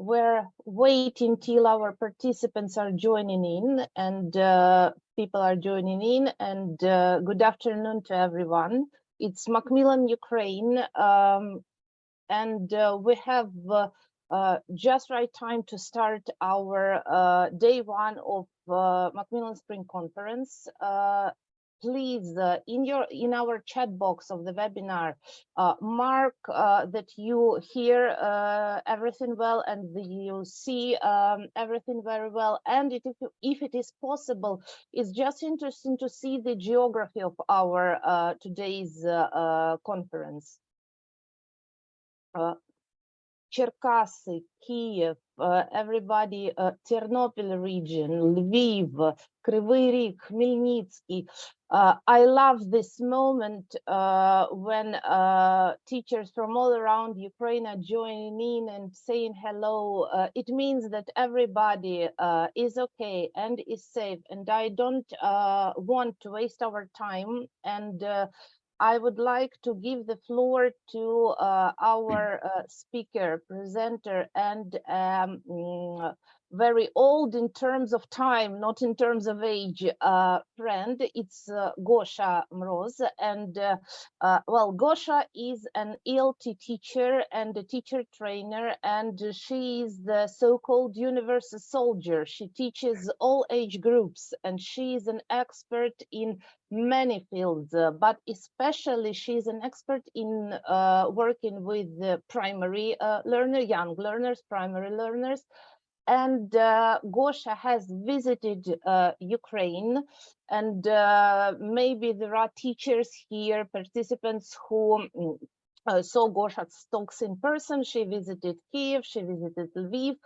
We're waiting till our participants are joining in, and people are joining in, and good afternoon to everyone. It's Macmillan, Ukraine, and we have just right time to start our day one of Macmillan Spring Conference. Please, in our chat box of the webinar, mark that you hear everything well and you see everything very well. And if it is possible, it's just interesting to see the geography of our today's conference. Cherkasy, Kiev, everybody, Ternopil region, Lviv, Kryvyi Rih, Khmelnytsky. I love this moment when teachers from all around Ukraine are joining in and saying hello. It means that everybody is okay and is safe, and I don't want to waste our time, and I would like to give the floor to our speaker, presenter, and very old in terms of time, not in terms of age, friend. It's Gosha Mroz. And well, Gosha is an ELT teacher and a teacher trainer, and she is the so-called universal soldier. She teaches all age groups, and she is an expert in many fields, but especially she's an expert in working with primary young learners, primary learners. And Gosha has visited Ukraine, and maybe there are teachers here, participants who saw Gosha's talks in person. She visited Kiev, she visited Lviv.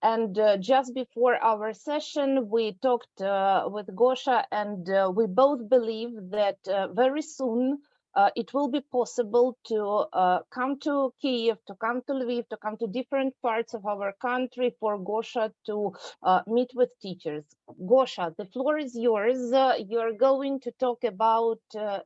And just before our session, we talked with Gosha, and we both believe that very soon it will be possible to come to Kiev, to come to Lviv, to come to different parts of our country for Gosha to meet with teachers. Gosha, the floor is yours. You're going to talk about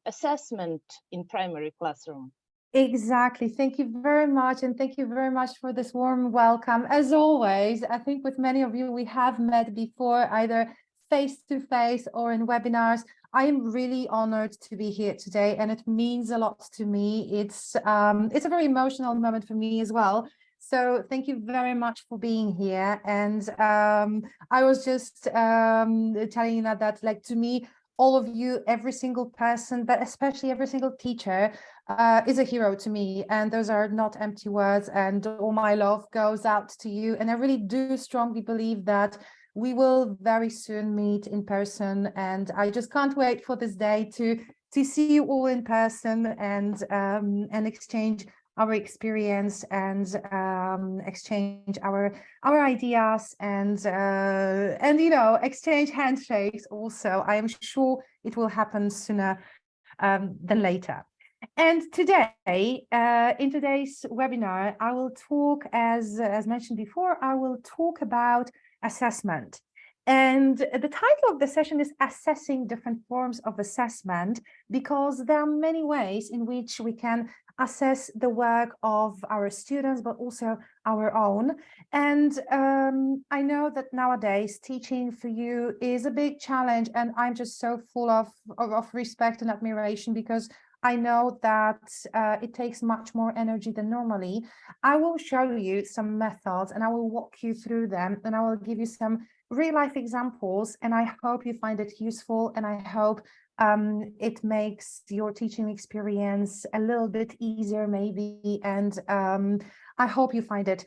assessment in primary classroom. Exactly. Thank you very much. And thank you very much for this warm welcome. As always, I think with many of you, we have met before, either face-to-face or in webinars. I am really honored to be here today, and it means a lot to me. It's a very emotional moment for me as well. So thank you very much for being here. And I was just telling you that like, to me, all of you, every single person, but especially every single teacher is a hero to me. And those are not empty words, and all my love goes out to you. And I really do strongly believe that we will very soon meet in person. And I just can't wait for this day to see you all in person and exchange our experience and exchange our ideas and you know, exchange handshakes also. I am sure it will happen sooner than later. And today, in today's webinar, I will talk, as mentioned before, I will talk about assessment. And the title of the session is Assessing Different Forms of Assessment, because there are many ways in which we can assess the work of our students, but also our own. And I know that nowadays teaching for you is a big challenge, and I'm just so full of respect and admiration, because I know that it takes much more energy than normally. I will show you some methods and I will walk you through them, and I will give you some real life examples, and I hope you find it useful, and I hope it makes your teaching experience a little bit easier maybe, and I hope you find it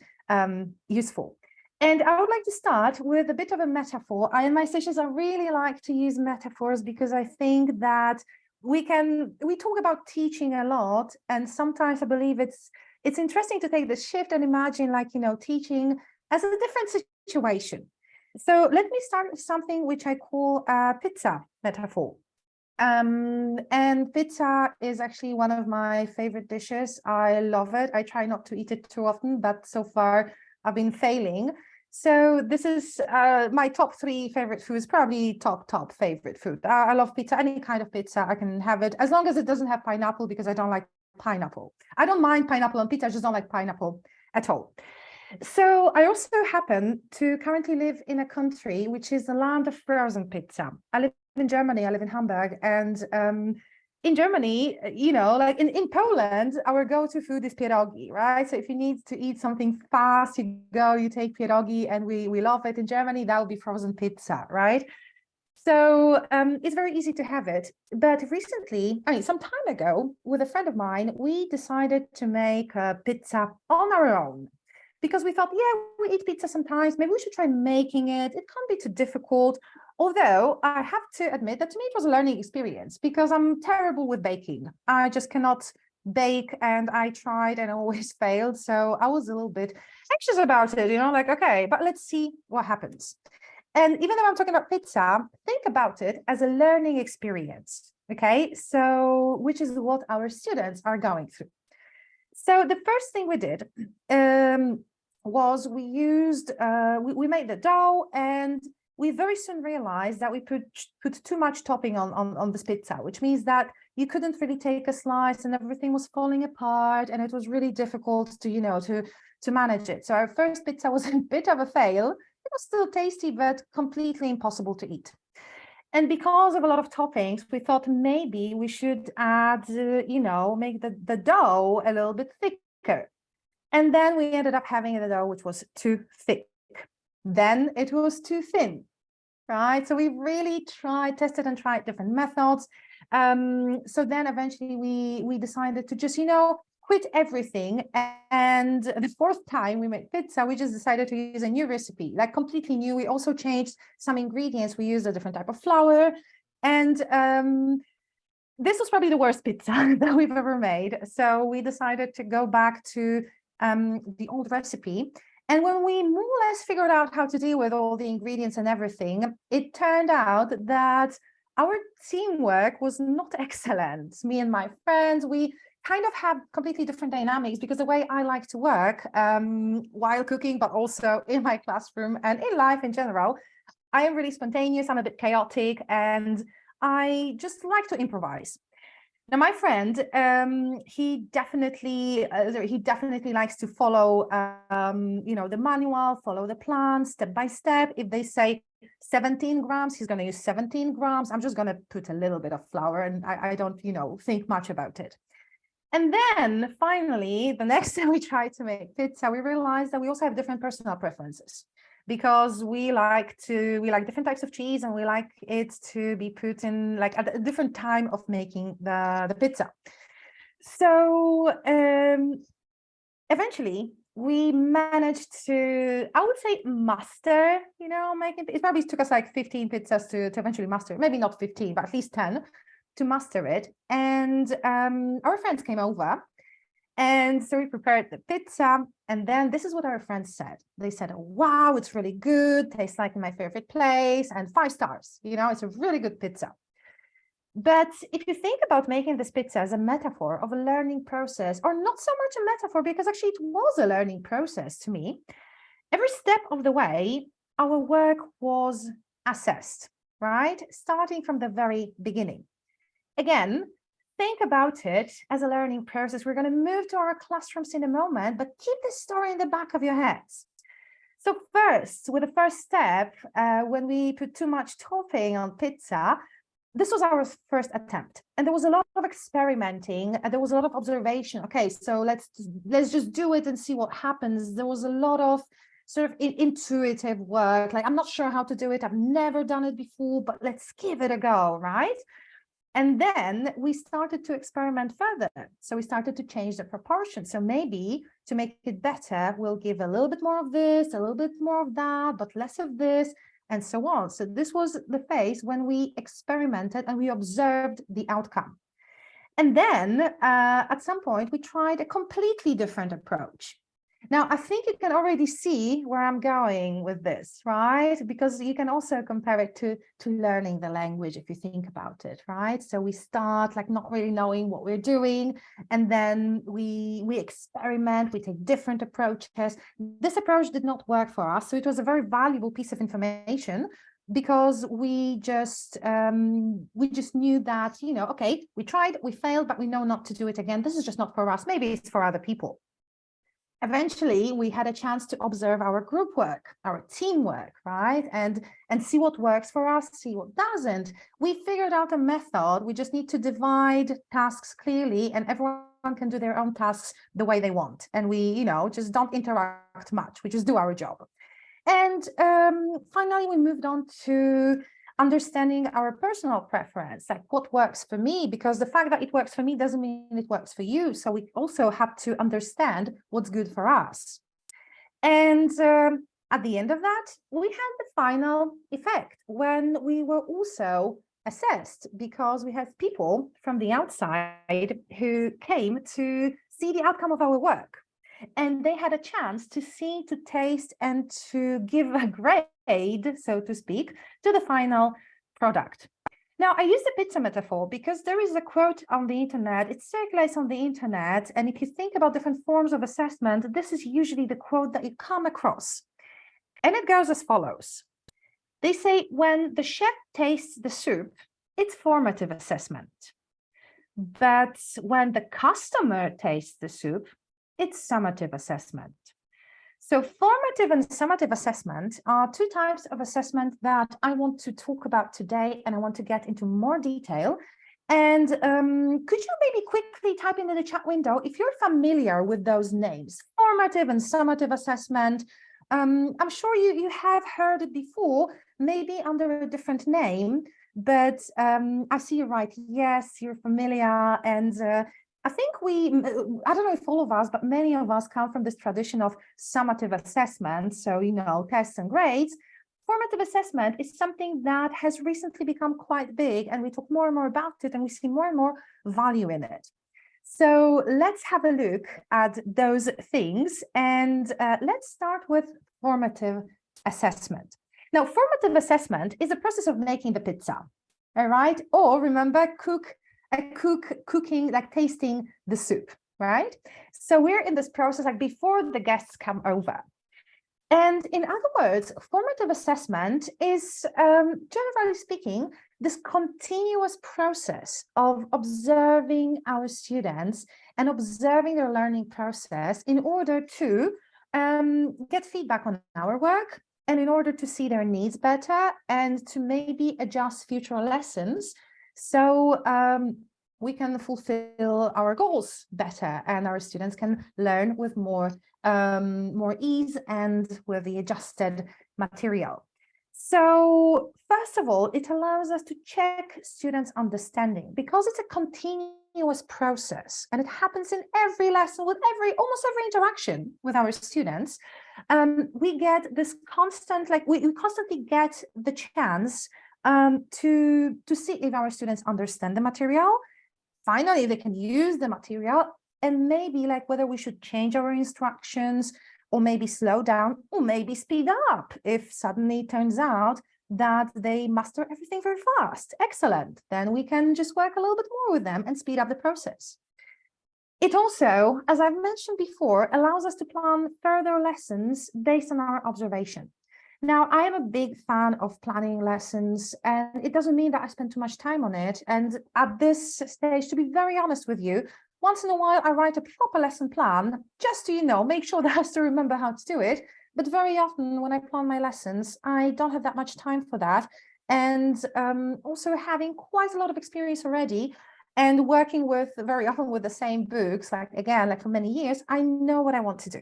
useful. And I would like to start with a bit of a metaphor. In my sessions, I really like to use metaphors, because I think that we talk about teaching a lot, and sometimes I believe it's interesting to take the shift and imagine, like, you know, teaching as a different situation. So let me start with something which I call a pizza metaphor. And pizza is actually one of my favorite dishes. I love it. I try not to eat it too often, but so far I've been failing. So this is my top 3 favorite foods, probably top favorite food. I love pizza, any kind of pizza. I can have it as long as it doesn't have pineapple, because I don't like pineapple. I don't mind pineapple on pizza, I just don't like pineapple at all. So I also happen to currently live in a country which is the land of frozen pizza. I live in Germany, I live in Hamburg, and in Germany, like in Poland, our go-to food is pierogi, right? So if you need to eat something fast, you take pierogi, and we love it. In Germany, that would be frozen pizza, right? So it's very easy to have it. But recently, I mean, some time ago, with a friend of mine, we decided to make a pizza on our own because we thought, yeah, we eat pizza sometimes. Maybe we should try making it. It can't be too difficult. Although I have to admit that to me, it was a learning experience because I'm terrible with baking. I just cannot bake, and I tried and always failed. So I was a little bit anxious about it, like, okay, but let's see what happens. And even though I'm talking about pizza, think about it as a learning experience. Okay, so which is what our students are going through. So the first thing we did was we made the dough, and we very soon realized that we put too much topping on this pizza, which means that you couldn't really take a slice, and everything was falling apart, and it was really difficult to manage it. So our first pizza was a bit of a fail. It was still tasty, but completely impossible to eat. And because of a lot of toppings, we thought maybe we should add, make the dough a little bit thicker. And then we ended up having a dough which was too thick. Then it was too thin, right? So we really tested and tried different methods. So then eventually we decided to just, quit everything. And the fourth time we made pizza, we just decided to use a new recipe, like completely new. We also changed some ingredients. We used a different type of flour. And this was probably the worst pizza that we've ever made. So we decided to go back to the old recipe. And when we more or less figured out how to deal with all the ingredients and everything, it turned out that our teamwork was not excellent. Me and my friends, we kind of have completely different dynamics because the way I like to work while cooking, but also in my classroom and in life in general, I am really spontaneous, I'm a bit chaotic, and I just like to improvise. Now, my friend, he definitely likes to follow, the manual, follow the plan step by step. If they say 17 grams, he's going to use 17 grams. I'm just going to put a little bit of flour, and I don't, think much about it. And then finally, the next time we tried to make pizza, we realized that we also have different personal preferences because we like different types of cheese, and we like it to be put in like at a different time of making the pizza. So eventually we managed to, I would say, master, making it. Probably took us like 15 pizzas to eventually master it. Maybe not 15, but at least 10 to master it. And our friends came over, and so we prepared the pizza. And then this is what our friends said. They said, wow, it's really good, tastes like my favorite place, and 5 stars. It's a really good pizza. But if you think about making this pizza as a metaphor of a learning process, or not so much a metaphor, because actually it was a learning process to me, every step of the way, our work was assessed, right? Starting from the very beginning. Again, think about it as a learning process. We're going to move to our classrooms in a moment, but keep this story in the back of your heads. So first, with the first step, when we put too much topping on pizza, this was our first attempt. And there was a lot of experimenting, and there was a lot of observation. Okay, so let's just do it and see what happens. There was a lot of sort of intuitive work. Like, I'm not sure how to do it. I've never done it before, but let's give it a go, right? And then we started to experiment further. So we started to change the proportion. So maybe to make it better, we'll give a little bit more of this, a little bit more of that, but less of this, and so on. So this was the phase when we experimented and we observed the outcome. And then at some point, we tried a completely different approach. Now, I think you can already see where I'm going with this, right? Because you can also compare it to learning the language if you think about it, right? So we start like not really knowing what we're doing, and then we experiment, we take different approaches. This approach did not work for us, so it was a very valuable piece of information because we just knew that, okay, we tried, we failed, but we know not to do it again. This is just not for us. Maybe it's for other people. eventually we had a chance to observe our group work, our teamwork, right? And see what works for us, see what doesn't. We figured out a method. We just need to divide tasks clearly, and everyone can do their own tasks the way they want. And we, just don't interact much. We just do our job. And finally, we moved on to understanding our personal preference, like what works for me, because the fact that it works for me doesn't mean it works for you. So we also have to understand what's good for us. And at the end of that, we had the final effect when we were also assessed, because we had people from the outside who came to see the outcome of our work. And they had a chance to see, to taste, and to give a grade, so to speak, to the final product. Now, I use the pizza metaphor because there is a quote on the internet, it circulates on the internet, and if you think about different forms of assessment, this is usually the quote that you come across. And it goes as follows. They say, when the chef tastes the soup, it's formative assessment. But when the customer tastes the soup, it's summative assessment. So formative and summative assessment are two types of assessment that I want to talk about today, and I want to get into more detail. And could you maybe quickly type into the chat window if you're familiar with those names, formative and summative assessment? I'm sure you have heard it before, maybe under a different name, but I see you right. Yes, you're familiar. And I think I don't know if all of us, but many of us come from this tradition of summative assessment. So, tests and grades. Formative assessment is something that has recently become quite big, and we talk more and more about it, and we see more and more value in it. So let's have a look at those things, and let's start with formative assessment. Now, formative assessment is the process of making the pizza, all right? Or remember, cooking, like tasting the soup, right? So we're in this process like before the guests come over. And in other words, formative assessment is, generally speaking, this continuous process of observing our students and observing their learning process in order to get feedback on our work, and in order to see their needs better and to maybe adjust future lessons so we can fulfill our goals better, and our students can learn with more ease and with the adjusted material. So first of all, it allows us to check students' understanding, because it's a continuous process and it happens in every lesson, with almost every interaction with our students. We get this constant, like we constantly get the chance to see if our students understand the material. Finally, they can use the material, and maybe like whether we should change our instructions, or maybe slow down, or maybe speed up if suddenly it turns out that they master everything very fast. Excellent. Then we can just work a little bit more with them and speed up the process. It also, as I've mentioned before, allows us to plan further lessons based on our observation. Now, I am a big fan of planning lessons, and it doesn't mean that I spend too much time on it. And at this stage, to be very honest with you, once in a while, I write a proper lesson plan just to, make sure that I still remember how to do it. But very often when I plan my lessons, I don't have that much time for that. And also having quite a lot of experience already and working very often with the same books, like for many years, I know what I want to do.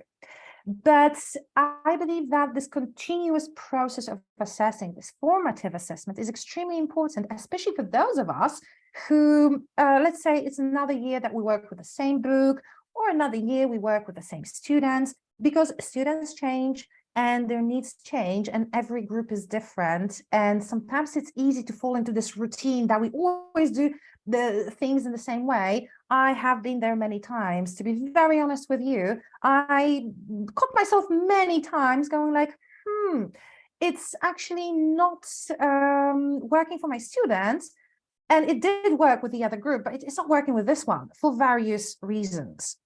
But I believe that this continuous process of assessing, this formative assessment, is extremely important, especially for those of us who, let's say it's another year that we work with the same book, or another year we work with the same students, because students change and their needs change, and every group is different. And sometimes it's easy to fall into this routine that we always do the things in the same way. I have been there many times, to be very honest with you. I caught myself many times going like, it's actually not working for my students. And it did work with the other group, but it's not working with this one for various reasons.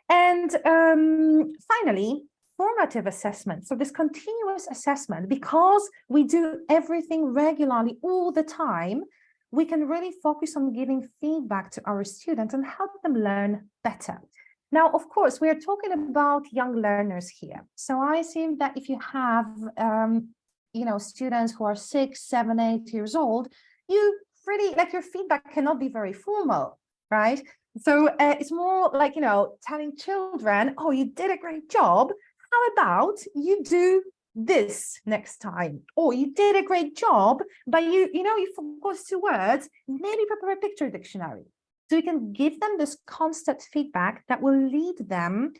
And finally, formative assessment. So this continuous assessment, because we do everything regularly all the time, we can really focus on giving feedback to our students and help them learn better. Now, of course, we are talking about young learners here. So I assume that if you have, students who are 6, 7, 8 years old, you really, like, your feedback cannot be very formal, right? So it's more like, telling children, oh, you did a great job. How about you do this next time? Or you did a great job, but you forgot 2 words, maybe prepare a picture dictionary. So you can give them this constant feedback that will lead them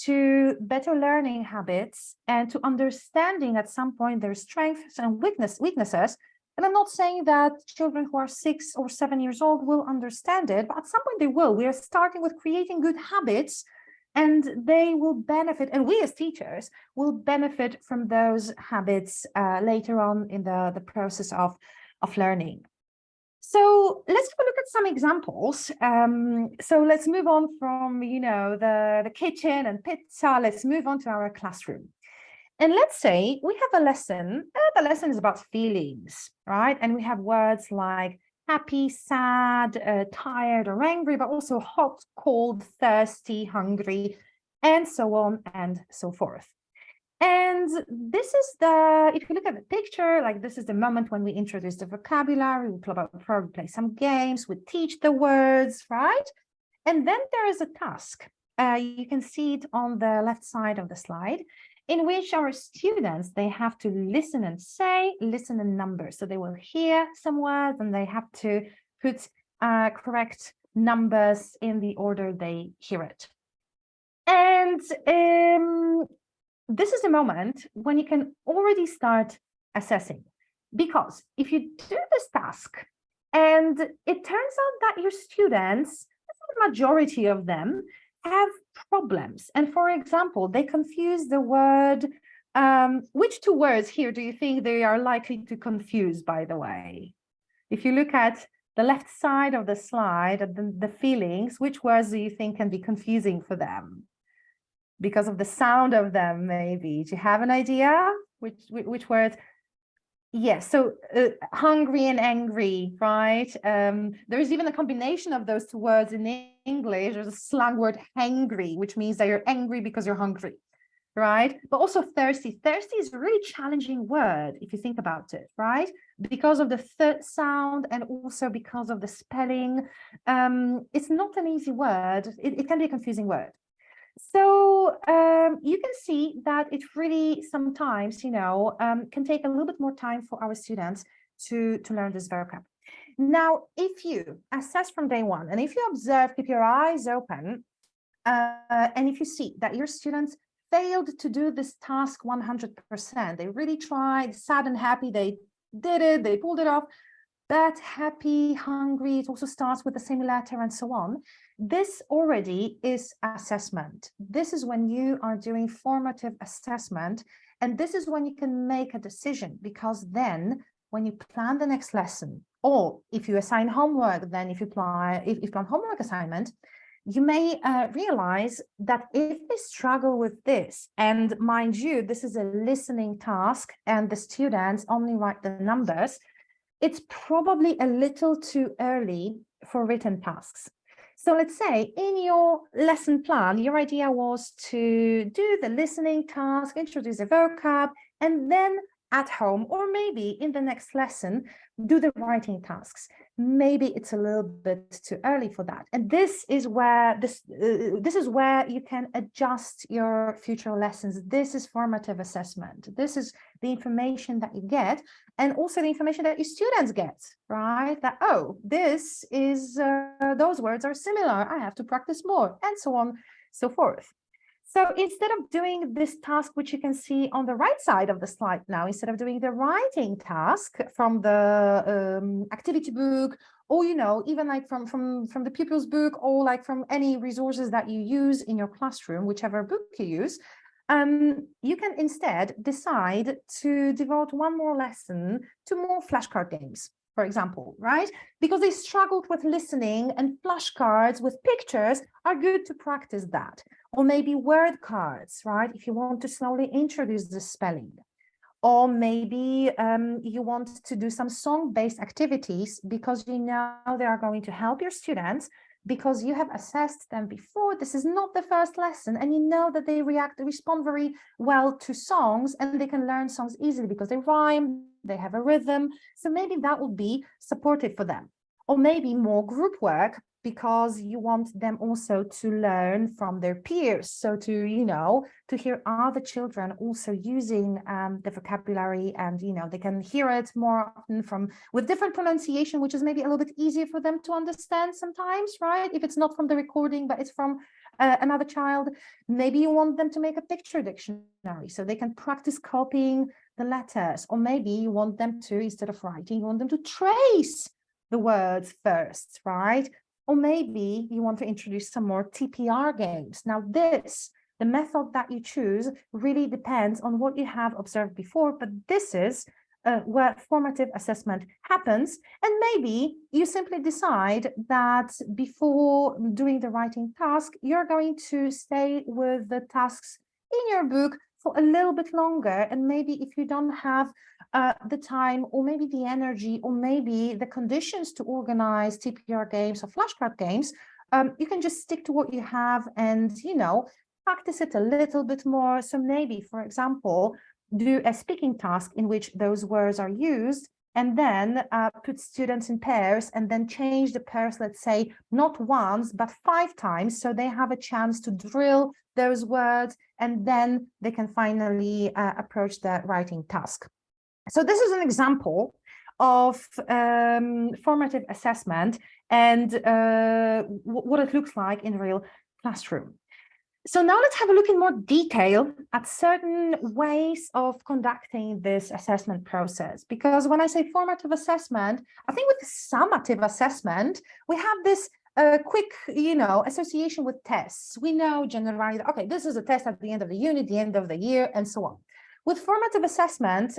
to better learning habits and to understanding at some point their strengths and weaknesses. And I'm not saying that children who are 6 or 7 years old will understand it, but at some point they will. We are starting with creating good habits, and they will benefit, and we as teachers will benefit from those habits later on in the process of learning. So let's have a look at some examples. So let's move on from, the kitchen and pizza. Let's move on to our classroom. And let's say we have a lesson. The lesson is about feelings, right? And we have words like happy, sad, tired or angry, but also hot, cold, thirsty, hungry, and so on and so forth. And this is if you look at the picture, like, this is the moment when we introduce the vocabulary, we probably play some games, we teach the words, right? And then there is a task. You can see it on the left side of the slide, in which our students, they have to listen and number. So they will hear some words and they have to put correct numbers in the order they hear it. And this is a moment when you can already start assessing, because if you do this task and it turns out that your students, the majority of them, have problems, and for example, they confuse the word, which 2 words here do you think they are likely to confuse, by the way? If you look at the left side of the slide, the feelings, which words do you think can be confusing for them? Because of the sound of them, maybe. Do you have an idea? Which words? Yes, so hungry and angry, right? There's even a combination of those 2 words in English. There's a slang word, hangry, which means that you're angry because you're hungry, right? But also thirsty. Thirsty is a really challenging word if you think about it, right? Because of the th sound and also because of the spelling. It's not an easy word. It can be a confusing word. So you can see that it really sometimes, can take a little bit more time for our students to learn this vocab. Now, if you assess from day one, and if you observe, keep your eyes open, and if you see that your students failed to do this task 100%, they really tried, sad and happy, they did it, they pulled it off, but happy, hungry, it also starts with the same letter and so on. This already is assessment. This is when you are doing formative assessment, and this is when you can make a decision, because then when you plan the next lesson, or if you assign homework, then if you plan homework assignment, you may realize that if they struggle with this, and mind you, this is a listening task and the students only write the numbers, it's probably a little too early for written tasks. So let's say in your lesson plan, your idea was to do the listening task, introduce a vocab, and then at home, or maybe in the next lesson, do the writing tasks. Maybe it's a little bit too early for that. And this is where this is where you can adjust your future lessons. This is formative assessment. This is the information that you get, and also the information that your students get, right? That, oh, this is, those words are similar. I have to practice more, and so on, so forth. So instead of doing this task, which you can see on the right side of the slide now, instead of doing the writing task from the activity book, or, even like from the pupil's book, or like from any resources that you use in your classroom, whichever book you use, you can instead decide to devote one more lesson to more flashcard games, for example, right? Because they struggled with listening, and flashcards with pictures are good to practice that. Or maybe word cards, right? If you want to slowly introduce the spelling. Or maybe you want to do some song-based activities, because they are going to help your students because you have assessed them before. This is not the first lesson, and you know that they respond very well to songs, and they can learn songs easily because they rhyme, they have a rhythm. So maybe that would be supportive for them. Or maybe more group work, because you want them also to learn from their peers. So to, you know, to hear other children also using the vocabulary, and, you know, they can hear it more often from with different pronunciation, which is maybe a little bit easier for them to understand sometimes, right? If it's not from the recording, but it's from another child. Maybe you want them to make a picture dictionary so they can practice copying the letters. Or maybe you want them to, instead of writing, you want them to trace the words first, right? Or maybe you want to introduce some more TPR games. Now the method that you choose really depends on what you have observed before, but this is where formative assessment happens. And maybe you simply decide that before doing the writing task, you're going to stay with the tasks in your book for a little bit longer. And maybe if you don't have the time, or maybe the energy, or maybe the conditions to organize TPR games or flashcard games, you can just stick to what you have and, you know, practice it a little bit more. So maybe, for example, do a speaking task in which those words are used, and then put students in pairs, and then change the pairs, let's say, not once, but 5 times. So they have a chance to drill those words, and then they can finally approach the writing task. So this is an example of formative assessment and what it looks like in real classroom. So now let's have a look in more detail at certain ways of conducting this assessment process. Because when I say formative assessment, I think with summative assessment, we have this quick, you know, association with tests. We know generally, okay, this is a test at the end of the unit, the end of the year, and so on. With formative assessment,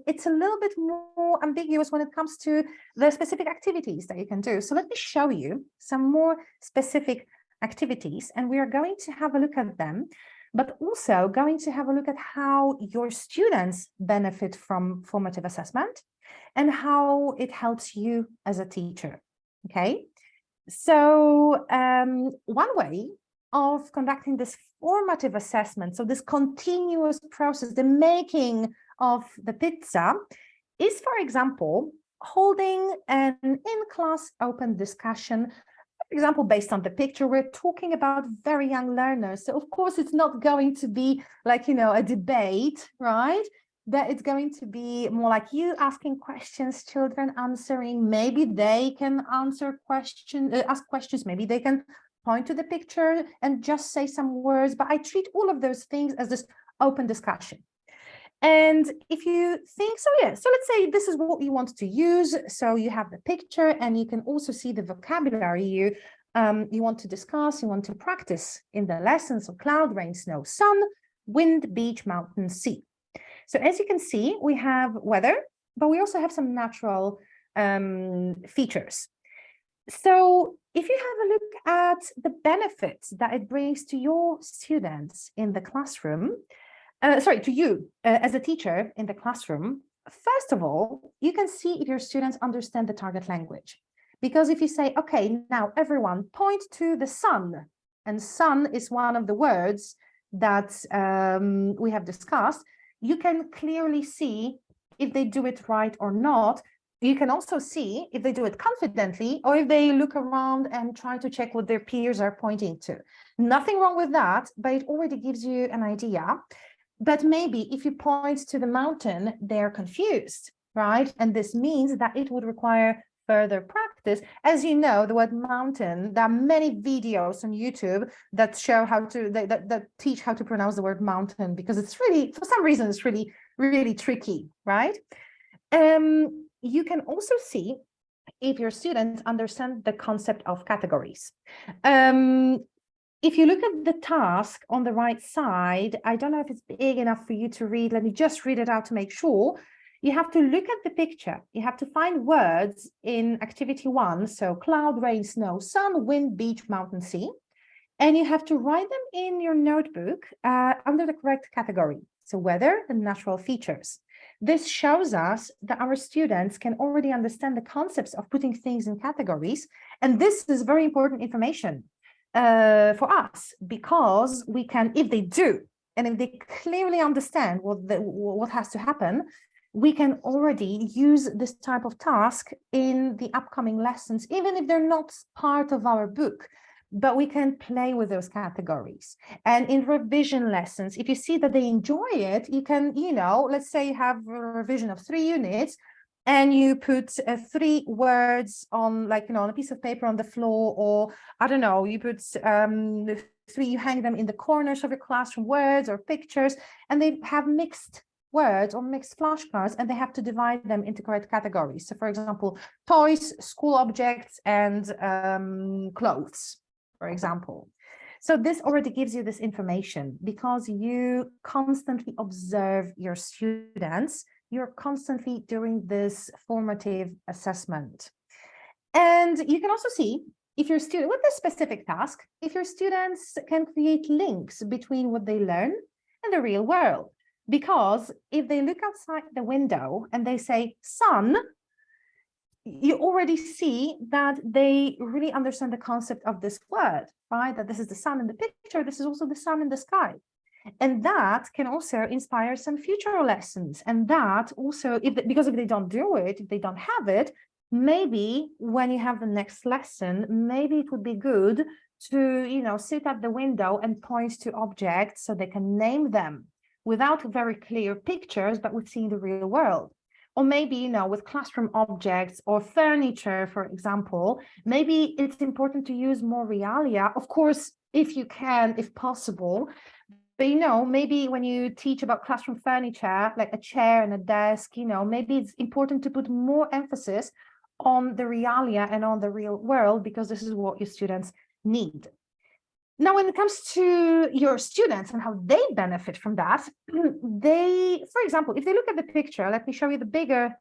it's a little bit more ambiguous when it comes to the specific activities that you can do. So let me show you some more specific activities, and we are going to have a look at them, but also going to have a look at how your students benefit from formative assessment and how it helps you as a teacher. Okay, so one way of conducting this formative assessment, so this continuous process, the making of the pizza, is, for example, holding an in-class open discussion. For example, based on the picture, we're talking about very young learners. So of course, it's not going to be like, you know, a debate, right? That it's going to be more like you asking questions, children answering. Maybe they can answer questions, ask questions. Maybe they can point to the picture and just say some words. But I treat all of those things as this open discussion. And if you think, so yeah, so let's say this is what you want to use. So you have the picture, and you can also see the vocabulary you want to discuss, you want to practice in the lessons. So cloud, rain, snow, sun, wind, beach, mountain, sea. So as you can see, we have weather, but we also have some natural features. So if you have a look at the benefits that it brings to your students in the classroom, to you as a teacher in the classroom, first of all, you can see if your students understand the target language. Because if you say, okay, now everyone point to the sun, and sun is one of the words that we have discussed, you can clearly see if they do it right or not. You can also see if they do it confidently, or if they look around and try to check what their peers are pointing to. Nothing wrong with that, but it already gives you an idea. But maybe if you point to the mountain, they're confused, right? And this means that it would require further practice. As you know, the word mountain, there are many videos on YouTube that show how to, that teach how to pronounce the word mountain, because it's really, for some reason, it's really, really tricky, right? You can also see if your students understand the concept of categories. If you look at the task on the right side, I don't know if it's big enough for you to read. Let me just read it out to make sure. You have to look at the picture. You have to find words in activity 1. So cloud, rain, snow, sun, wind, beach, mountain, sea. And you have to write them in your notebook under the correct category. So weather and natural features. This shows us that our students can already understand the concepts of putting things in categories, And this is very important information for us, because we can, if they do, and if they clearly understand what has to happen, we can already use this type of task in the upcoming lessons, even if they're not part of our book, but we can play with those categories. And in revision lessons, if you see that they enjoy it, you can, let's say you have a revision of 3 units, and you put 3 words on, like, on a piece of paper on the floor, or I don't know, you put 3, you hang them in the corners of your classroom, words or pictures, and they have mixed words or mixed flashcards, and they have to divide them into correct categories. So for example, toys, school objects, and clothes, for example. So this already gives you this information, because you constantly observe your students, you're constantly doing this formative assessment. And you can also see if your student, with this specific task, if your students can create links between what they learn and the real world. Because if they look outside the window and they say sun, you already see that they really understand the concept of this word, right? That this is the sun in the picture, this is also the sun in the sky. And that can also inspire some future lessons. And that also, because if they don't do it, if they don't have it, maybe when you have the next lesson, maybe it would be good to, sit at the window and point to objects so they can name them without very clear pictures, but with seeing the real world. Or maybe, with classroom objects or furniture, for example, maybe it's important to use more realia, of course, if you can, if possible. But, maybe when you teach about classroom furniture, like a chair and a desk, maybe it's important to put more emphasis on the realia and on the real world, because this is what your students need. Now, when it comes to your students and how they benefit from that, for example, if they look at the picture, let me show you the bigger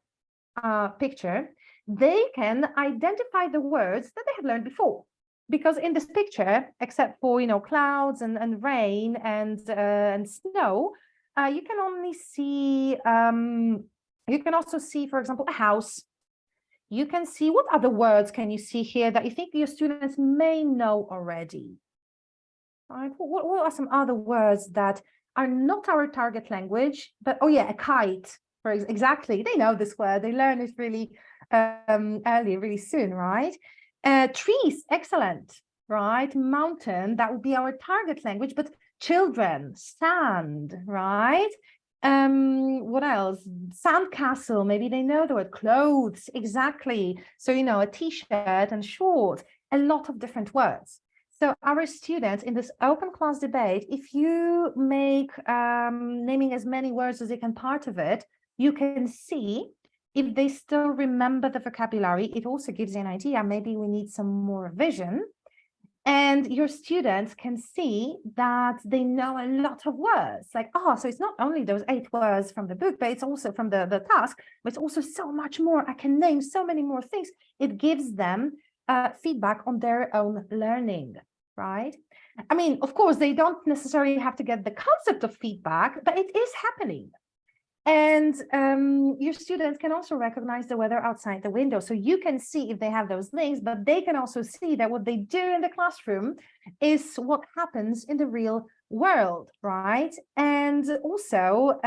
picture, they can identify the words that they have learned before. Because in this picture, except for, clouds and rain and snow, you can only see, you can also see, for example, a house. You can see, what other words can you see here that you think your students may know already? Right. What are some other words that are not our target language, but, oh yeah, a kite, exactly. They know this word, they learn it really early, really soon, right? Trees, excellent, right? Mountain, that would be our target language, but children, sand, right? What else? Sandcastle, maybe they know the word. Clothes, exactly. So, a t-shirt and shorts, a lot of different words. So our students in this open class debate, if you make naming as many words as they can part of it, you can see if they still remember the vocabulary. It also gives you an idea, maybe we need some more revision. And your students can see that they know a lot of words, like, so it's not only those 8 words from the book, but it's also from the task, but it's also so much more. I can name so many more things. It gives them feedback on their own learning, right? I mean, of course, they don't necessarily have to get the concept of feedback, but it is happening. And your students can also recognize the weather outside the window. So you can see if they have those links, but they can also see that what they do in the classroom is what happens in the real world, right? And also,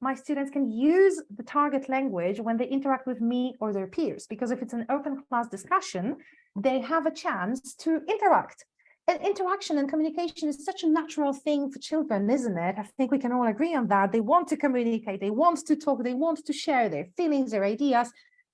my students can use the target language when they interact with me or their peers, because if it's an open class discussion, they have a chance to interact. And interaction and communication is such a natural thing for children, isn't it? I think we can all agree on that. They want to communicate, they want to talk, they want to share their feelings, their ideas,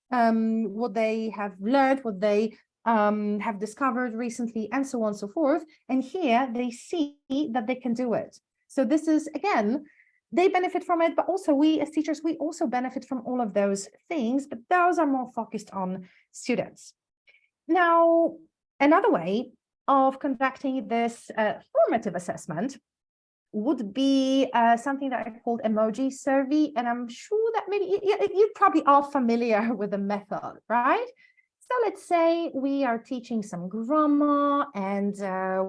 what they have learned, what they have discovered recently, and so on and so forth. And here they see that they can do it. So this is, again, they benefit from it, but also we as teachers, we also benefit from all of those things, but those are more focused on students. Now, another way of conducting this formative assessment would be something that I called emoji survey. And I'm sure that maybe you probably are familiar with the method, right? So let's say we are teaching some grammar and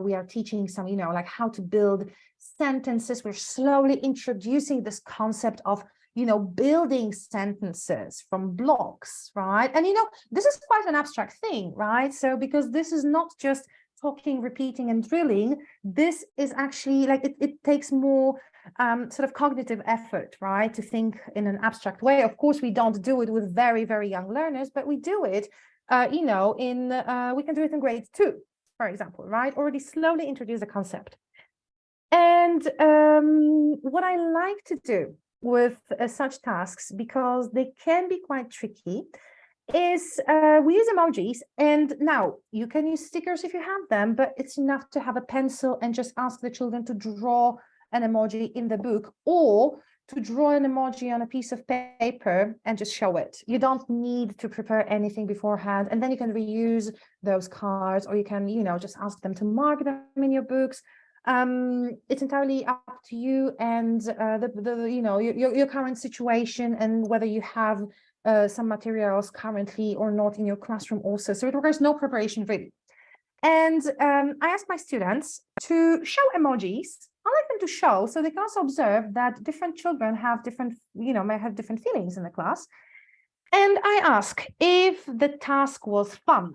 we are teaching some, like how to build sentences. We're slowly introducing this concept of, building sentences from blocks, right? And, this is quite an abstract thing, right? So because this is not just talking, repeating, and drilling, this is actually like it takes more sort of cognitive effort, right? To think in an abstract way. Of course, we don't do it with very, very young learners, but we do it, we can do it in grade 2, for example, right? Already slowly introduce the concept. And what I like to do with such tasks, because they can be quite tricky, is we use emojis. And now you can use stickers if you have them, but it's enough to have a pencil and just ask the children to draw an emoji in the book, or to draw an emoji on a piece of paper and just show it. You don't need to prepare anything beforehand, and then you can reuse those cards, or you can, just ask them to mark them in your books. It's entirely up to you and your current situation, and whether you have some materials currently or not in your classroom also. So it requires no preparation really. And I ask my students to show emojis. I like them to show so they can also observe that different children have different, may have different feelings in the class. And I ask if the task was fun.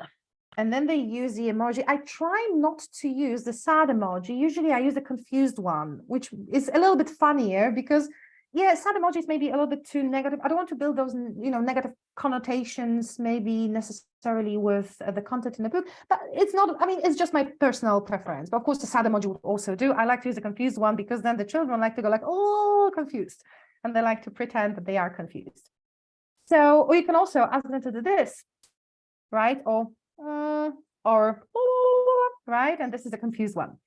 And then they use the emoji. I try not to use the sad emoji. Usually I use the confused one, which is a little bit funnier because, sad emojis may be a little bit too negative. I don't want to build those, negative connotations, maybe necessarily with the content in the book, but it's not, it's just my personal preference. But of course, the sad emoji would also do. I like to use the confused one because then the children like to go like, oh, confused. And they like to pretend that they are confused. So, or you can also ask them to do this, right? Or right, and this is a confused one,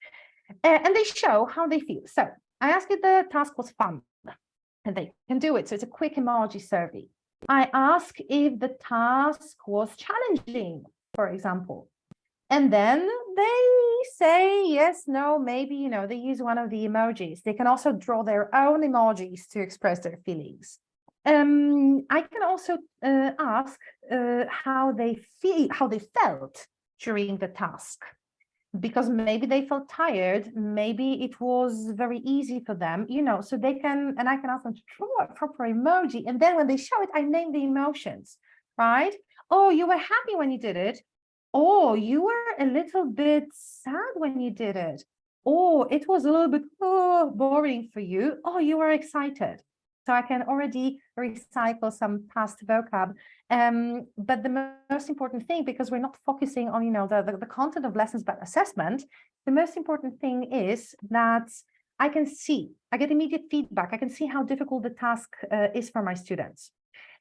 and they show how they feel. So I ask if the task was fun, and they can do it. So it's a quick emoji survey. I ask if the task was challenging, for example, and then they say yes, no, maybe, they use one of the emojis. They can also draw their own emojis to express their feelings. I can also ask how they felt during the task, because maybe they felt tired, maybe it was very easy for them, so they can, and I can ask them to draw a proper emoji, and then when they show it, I name the emotions, right? Oh, you were happy when you did it. Oh, you were a little bit sad when you did it. Oh, it was a little bit boring for you. Oh, you were excited. So I can already recycle some past vocab. But the most important thing, because we're not focusing on, the content of lessons, but assessment, the most important thing is that I get immediate feedback. I can see how difficult the task is for my students.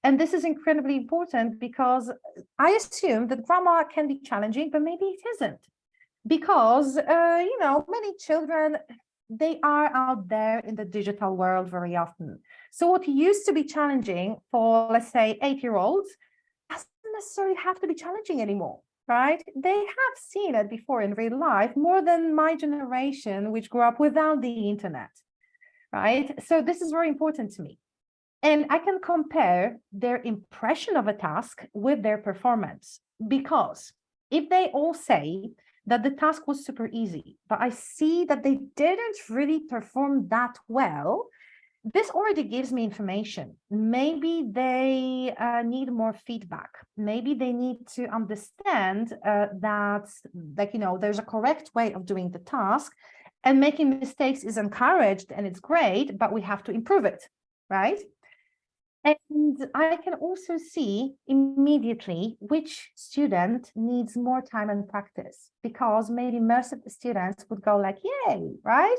And this is incredibly important because I assume that grammar can be challenging, but maybe it isn't. Because, many children, they are out there in the digital world very often. So what used to be challenging for, let's say, 8-year-olds doesn't necessarily have to be challenging anymore, right? They have seen it before in real life, more than my generation, which grew up without the internet, right? So this is very important to me. And I can compare their impression of a task with their performance, because if they all say that the task was super easy, but I see that they didn't really perform that well, this already gives me information. Maybe they need more feedback. Maybe they need to understand that, there's a correct way of doing the task, and making mistakes is encouraged and it's great, but we have to improve it, right? And I can also see immediately which student needs more time and practice, because maybe most of the students would go like, yay, right?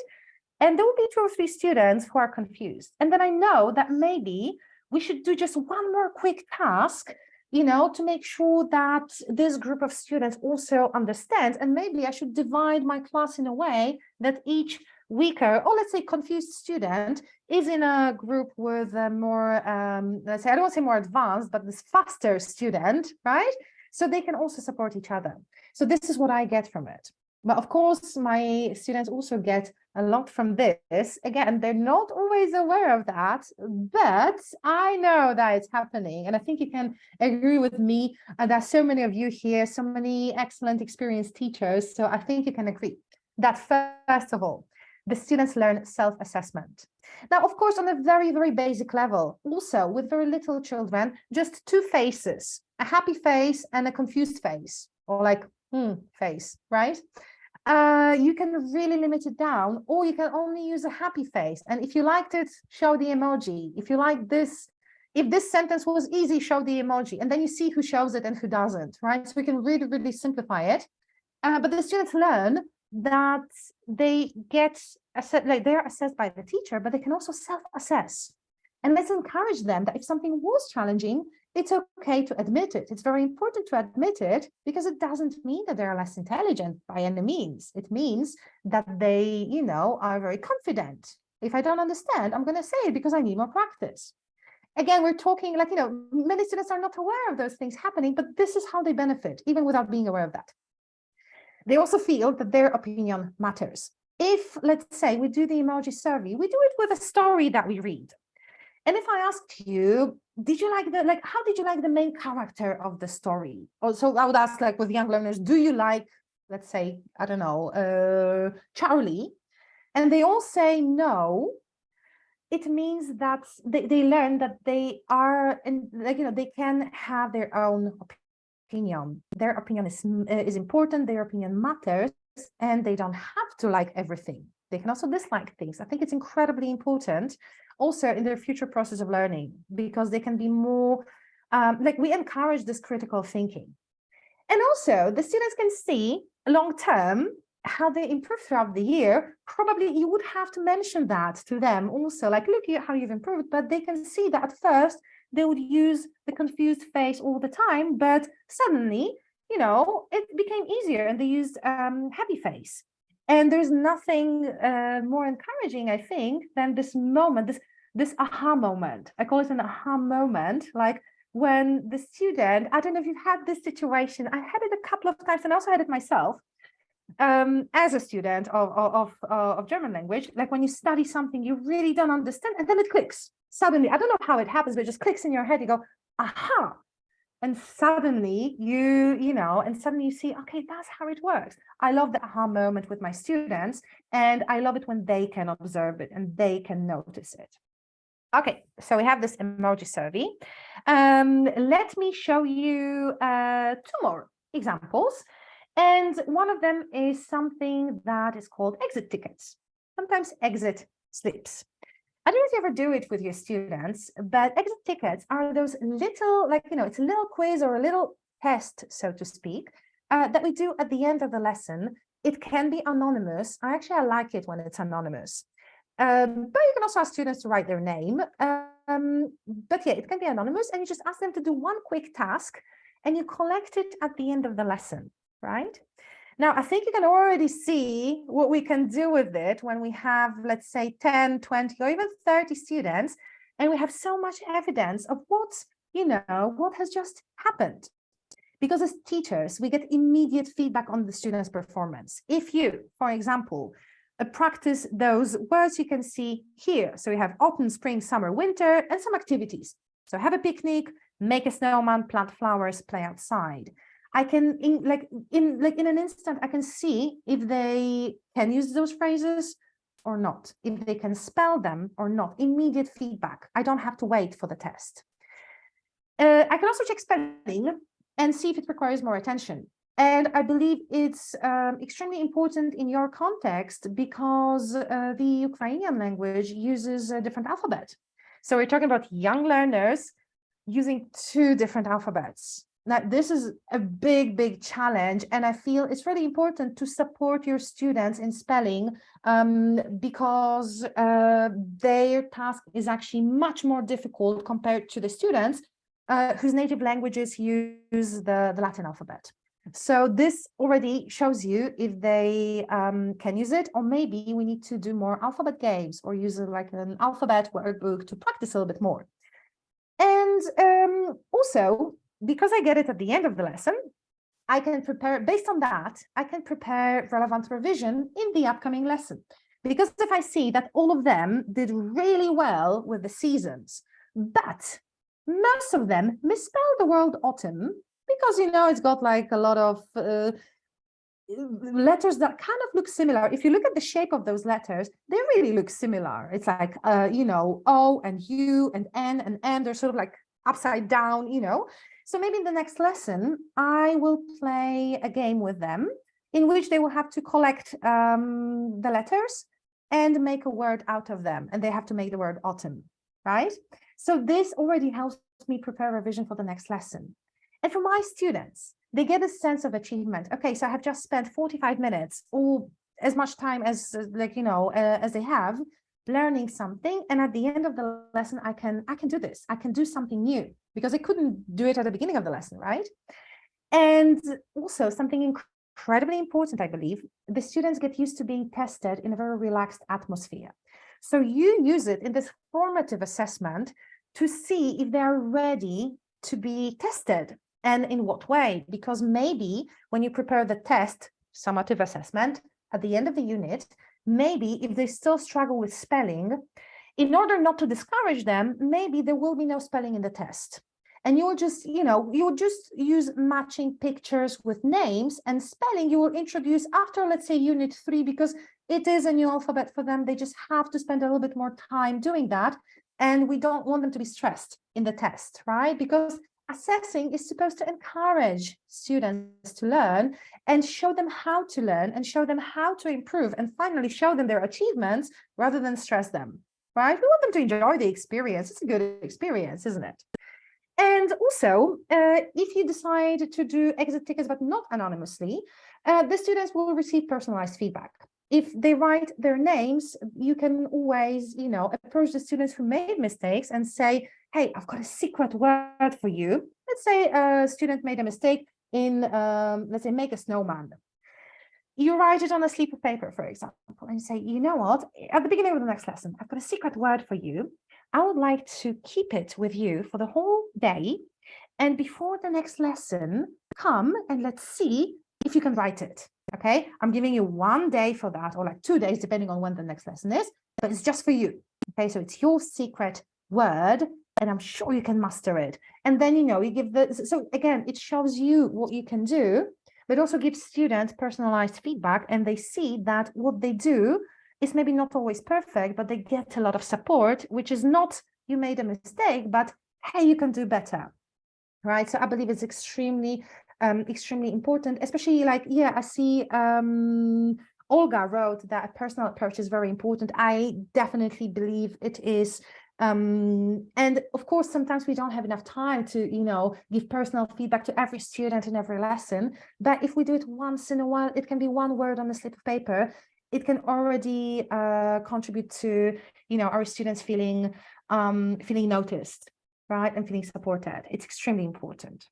And there will be 2 or 3 students who are confused. And then I know that maybe we should do just one more quick task, to make sure that this group of students also understands. And maybe I should divide my class in a way that each weaker, or let's say confused student is in a group with a more, let's say, I don't want to say more advanced, but this faster student, right? So they can also support each other. So this is what I get from it. But of course, my students also get a lot from this. Again, they're not always aware of that, but I know that it's happening. And I think you can agree with me. There's so many of you here, so many excellent experienced teachers. So I think you can agree that, first of all, The students learn self-assessment. Now, of course, on a very, very basic level, also with very little children, just two faces, a happy face and a confused face, or like, face, right? You can really limit it down, or you can only use a happy face. And if you liked it, show the emoji. If you like this, if this sentence was easy, show the emoji. And then you see who shows it and who doesn't, right? So we can really, really simplify it. But the students learn that they get like they're assessed by the teacher, but they can also self-assess. And let's encourage them that if something was challenging, it's okay to admit it. It's very important to admit it because it doesn't mean that they're less intelligent by any means. It means that they, are very confident. If I don't understand, I'm going to say it because I need more practice. Again, we're talking like, many students are not aware of those things happening, but this is how they benefit, even without being aware of that. They also feel that their opinion matters. If, let's say, we do the emoji survey, we do it with a story that we read. And if I asked you, how did you like the main character of the story? Also, I would ask, like with young learners, do you like, let's say, I don't know, Charlie? And they all say no. It means that they learn that they are, they can have their own opinion. Their opinion is important, their opinion matters, and they don't have to like everything. They can also dislike things. I think it's incredibly important also in their future process of learning, because they can be more, we encourage this critical thinking. And also the students can see long-term how they improve throughout the year. Probably you would have to mention that to them also, like, look at how you've improved, but they can see that at first they would use the confused face all the time, but suddenly, it became easier and they used happy face. And there's nothing more encouraging, I think, than this moment, this aha moment. I call it an aha moment, like when the student, I don't know if you've had this situation, I had it a couple of times and I also had it myself, as a student of German language, like when you study something you really don't understand and then it clicks. Suddenly, I don't know how it happens, but it just clicks in your head, you go, aha. And suddenly suddenly you see, okay, that's how it works. I love the aha moment with my students, and I love it when they can observe it and they can notice it. Okay, so we have this emoji survey. Let me show you 2 more examples. And one of them is something that is called exit tickets, sometimes exit slips. I don't know if you ever do it with your students, but exit tickets are those little, it's a little quiz or a little test, so to speak, that we do at the end of the lesson. It can be anonymous. I like it when it's anonymous. But you can also ask students to write their name. But yeah, it can be anonymous, and you just ask them to do one quick task and you collect it at the end of the lesson, right? Now, I think you can already see what we can do with it when we have, let's say, 10, 20, or even 30 students, and we have so much evidence of what has just happened. Because as teachers, we get immediate feedback on the students' performance. If you, for example, practice those words you can see here. So we have autumn, spring, summer, winter, and some activities. So have a picnic, make a snowman, plant flowers, play outside. I can, in an instant, I can see if they can use those phrases or not, if they can spell them or not. Immediate feedback. I don't have to wait for the test. I can also check spelling and see if it requires more attention. And I believe it's extremely important in your context because the Ukrainian language uses a different alphabet. So we're talking about young learners using 2 different alphabets. Now, this is a big, big challenge, and I feel it's really important to support your students in spelling because their task is actually much more difficult compared to the students whose native languages use the Latin alphabet. So this already shows you if they can use it, or maybe we need to do more alphabet games or use like an alphabet workbook to practice a little bit more. And also, because I get it at the end of the lesson, I can prepare, based on that, I can prepare relevant revision in the upcoming lesson. Because if I see that all of them did really well with the seasons, but most of them misspelled the word autumn, because, it's got like a lot of letters that kind of look similar. If you look at the shape of those letters, they really look similar. It's like, O and U and N and M, they're sort of like upside down, So maybe in the next lesson, I will play a game with them in which they will have to collect the letters and make a word out of them. And they have to make the word autumn, right? So this already helps me prepare revision for the next lesson. And for my students, they get a sense of achievement. Okay, so I have just spent 45 minutes or as much time as as they have learning something. And at the end of the lesson, I can do this. I can do something new because I couldn't do it at the beginning of the lesson, right? And also something incredibly important, I believe, the students get used to being tested in a very relaxed atmosphere. So you use it in this formative assessment to see if they're ready to be tested. And in what way? Because maybe when you prepare the test, summative assessment, at the end of the unit, maybe if they still struggle with spelling, in order not to discourage them, maybe there will be no spelling in the test. And you'll just, you'll just use matching pictures with names, and spelling you will introduce after, let's say, unit 3, because it is a new alphabet for them. They just have to spend a little bit more time doing that. And we don't want them to be stressed in the test, right? Because assessing is supposed to encourage students to learn and show them how to learn and show them how to improve and finally show them their achievements rather than stress them, right? We want them to enjoy the experience. It's a good experience, isn't it? And also, if you decide to do exit tickets, but not anonymously, the students will receive personalized feedback. If they write their names, you can always, approach the students who made mistakes and say, hey, I've got a secret word for you. Let's say a student made a mistake in, let's say, make a snowman. You write it on a slip of paper, for example, and you say, you know what, at the beginning of the next lesson, I've got a secret word for you. I would like to keep it with you for the whole day. And before the next lesson, come and let's see if you can write it. Okay, I'm giving you 1 day for that, or like 2 days, depending on when the next lesson is, but it's just for you. Okay, so it's your secret word, and I'm sure you can master it. And then, you give so again, it shows you what you can do, but also gives students personalized feedback, and they see that what they do is maybe not always perfect, but they get a lot of support, which is not, you made a mistake, but hey, you can do better, right? So I believe it's extremely important, especially I see Olga wrote that a personal approach is very important. I definitely believe it is. And of course, sometimes we don't have enough time to, give personal feedback to every student in every lesson. But if we do it once in a while, it can be one word on a slip of paper. It can already contribute to, our students feeling noticed, right? And feeling supported. It's extremely important.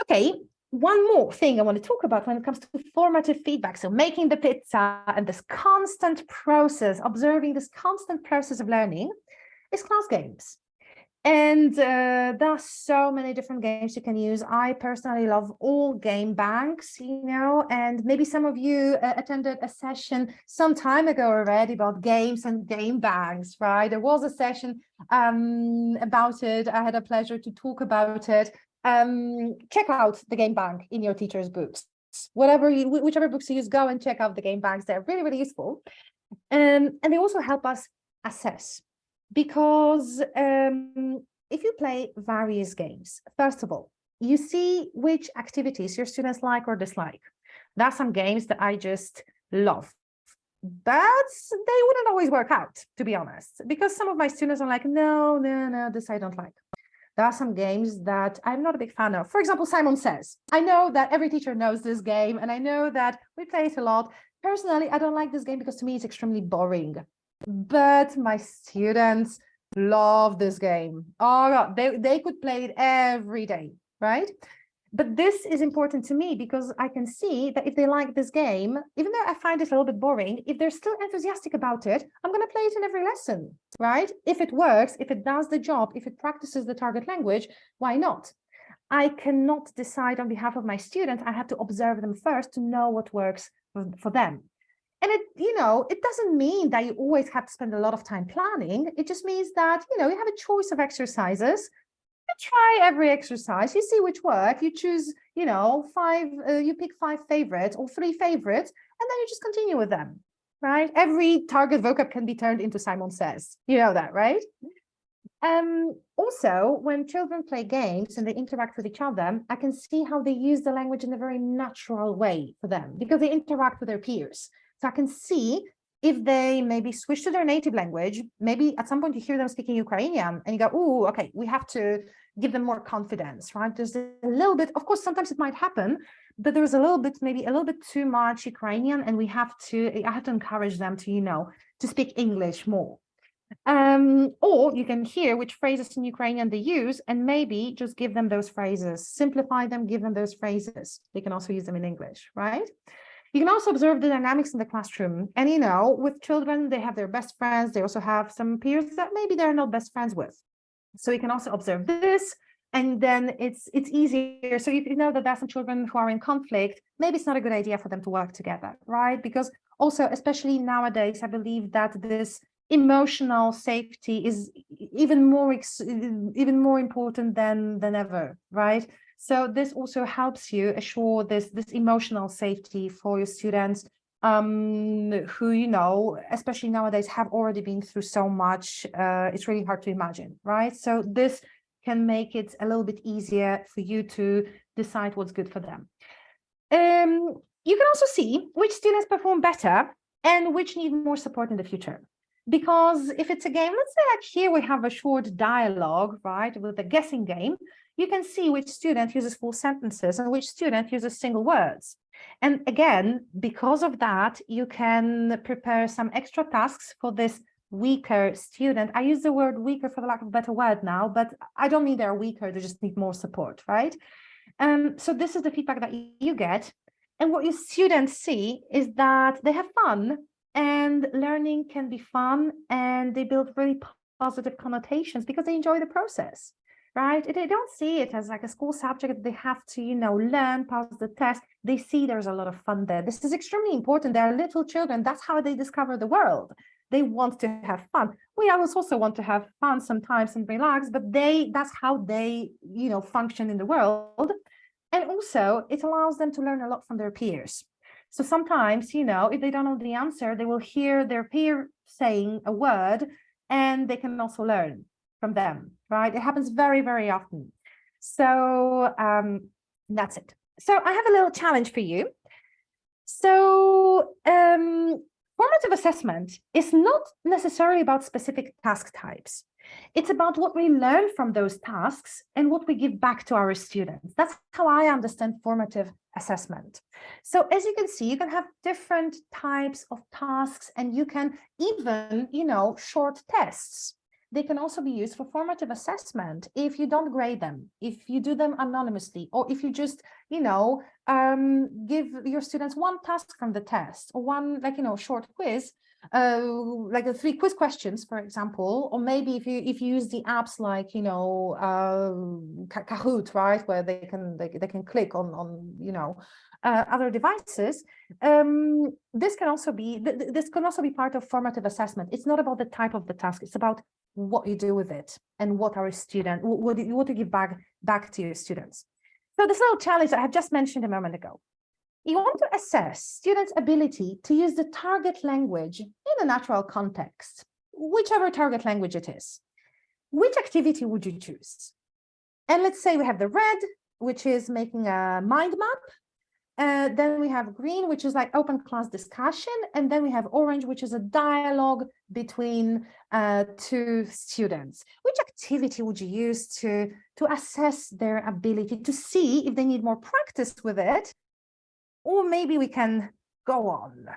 Okay, one more thing I want to talk about when it comes to formative feedback. So making the pizza and this constant process, observing this constant process of learning is class games. And there are so many different games you can use. I personally love all game banks, and maybe some of you attended a session some time ago already about games and game banks, right? There was a session about it. I had a pleasure to talk about it. Check out the game bank in your teacher's books. Whichever books you use, go and check out the game banks. They're really, really useful. And they also help us assess. Because if you play various games, first of all, you see which activities your students like or dislike. There are some games that I just love, but they wouldn't always work out, to be honest, because some of my students are like, no, this I don't like. There are some games that I'm not a big fan of. For example, Simon Says. I know that every teacher knows this game, and I know that we play it a lot. Personally, I don't like this game because to me it's extremely boring. But my students love this game. Oh God, they could play it every day, right? But this is important to me because I can see that if they like this game, even though I find it a little bit boring, if they're still enthusiastic about it, I'm going to play it in every lesson, right? If it works, if it does the job, if it practices the target language, why not? I cannot decide on behalf of my students. I have to observe them first to know what works for them. And it doesn't mean that you always have to spend a lot of time planning. It just means that, you have a choice of exercises try every exercise, you see which work, you choose, you know, you pick 5 favorites or 3 favorites, and then you just continue with them, right? Every target vocab can be turned into Simon Says. You know that, right? Also, when children play games and they interact with each other, I can see how they use the language in a very natural way for them because they interact with their peers. So I can see if they maybe switch to their native language, maybe at some point you hear them speaking Ukrainian and you go, oh, okay, we have to give them more confidence, right? There's a little bit, of course, sometimes it might happen, but there's a little bit, maybe a little bit too much Ukrainian, and I have to encourage them to, you know, to speak English more. Or you can hear which phrases in Ukrainian they use and maybe just give them those phrases, simplify them, give them those phrases. They can also use them in English, right? You can also observe the dynamics in the classroom. And, you know, with children, they have their best friends. They also have some peers that maybe they're not best friends with. So you can also observe this, and then it's easier. So if you know that there are some children who are in conflict, maybe it's not a good idea for them to work together, right? Because also, especially nowadays, I believe that this emotional safety is even more important than ever, right? So this also helps you assure this emotional safety for your students who, you know, especially nowadays have already been through so much. It's really hard to imagine, right? So this can make it a little bit easier for you to decide what's good for them. You can also see which students perform better and which need more support in the future. Because if it's a game, let's say like here we have a short dialogue, right, with a guessing game, you can see which student uses full sentences and which student uses single words. And again, because of that, you can prepare some extra tasks for this weaker student. I use the word weaker for the lack of a better word now, but I don't mean they're weaker, they just need more support, right? So this is the feedback that you get. And what your students see is that they have fun, and learning can be fun, and they build really positive connotations because they enjoy the process, right? They don't see it as like a school subject that they have to, you know, learn, pass the test. They see there's a lot of fun there. This is extremely important. They're little children. That's how they discover the world. They want to have fun. We also want to have fun sometimes and relax, but that's how they, you know, function in the world. And also it allows them to learn a lot from their peers. So sometimes, you know, if they don't know the answer, they will hear their peer saying a word and they can also learn from them, right? It happens very, very often. So that's it. So I have a little challenge for you. So formative assessment is not necessarily about specific task types. It's about what we learn from those tasks and what we give back to our students. That's how I understand formative assessment. So as you can see, you can have different types of tasks, and you can even, you know, short tests. They can also be used for formative assessment if you don't grade them, if you do them anonymously, or if you just, you know, give your students one task from the test, or one, like, you know, short quiz, like the 3 quiz questions, for example. Or maybe if you use the apps like, you know, Kahoot, right, where they can click on you know, other devices. This can also be part of formative assessment. It's not about the type of the task, it's about what you do with it and what you give back to your students. So this little challenge that I have just mentioned a moment ago, you want to assess students' ability to use the target language in a natural context, whichever target language it is. Which activity would you choose? And let's say we have the red, which is making a mind map. Then we have green, which is like open class discussion. And then we have orange, which is a dialogue between 2 students. Which activity would you use to assess their ability, to see if they need more practice with it? Or maybe we can go on.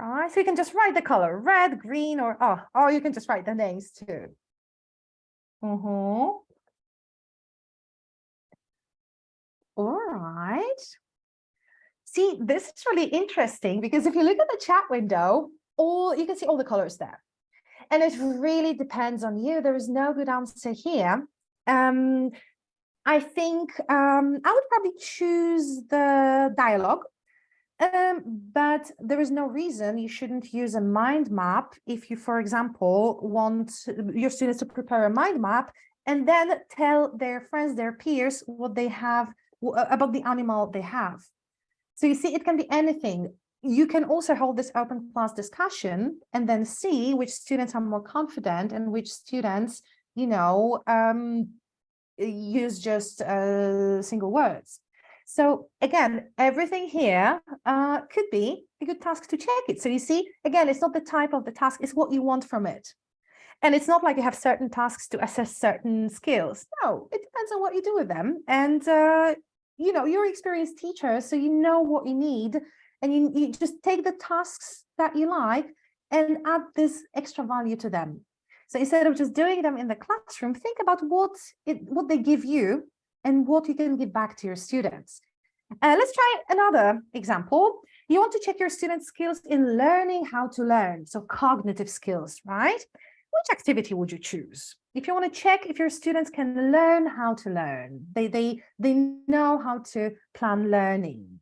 All right, so you can just write the color, red, green, or you can just write the names too. All right. See, this is really interesting because if you look at the chat window, you can see all the colors there. And it really depends on you. There is no good answer here. I think I would probably choose the dialogue, but there is no reason you shouldn't use a mind map if you, for example, want your students to prepare a mind map and then tell their friends, their peers, what they have about the animal they have. So you see, it can be anything. You can also hold this open class discussion and then see which students are more confident and which students, use just single words. So again, everything here could be a good task to check it. So you see, again, it's not the type of the task, it's what you want from it. And it's not like you have certain tasks to assess certain skills. No, it depends on what you do with them. And, you're an experienced teacher, so you know what you need. And you just take the tasks that you like and add this extra value to them. So instead of just doing them in the classroom, think about what they give you and what you can give back to your students. Let's try another example. You want to check your students' skills in learning how to learn. So cognitive skills, right? Which activity would you choose? If you want to check if your students can learn how to learn, they know how to plan learning.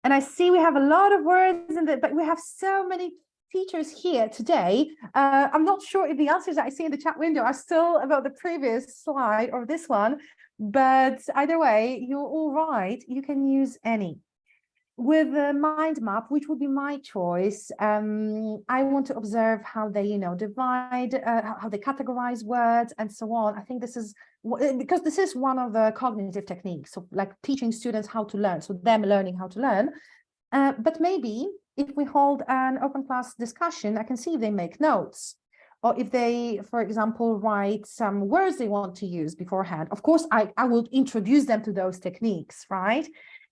And I see we have a lot of words in but we have so many teachers here today. I'm not sure if the answers that I see in the chat window are still about the previous slide or this one, but either way, you're all right. You can use any. With the mind map, which would be my choice, I want to observe how they, divide, how they categorize words and so on. I think this is because this is one of the cognitive techniques, so like teaching students how to learn, so them learning how to learn. But maybe if we hold an open class discussion, I can see if they make notes, or if they, for example, write some words they want to use beforehand. Of course, I will introduce them to those techniques, right?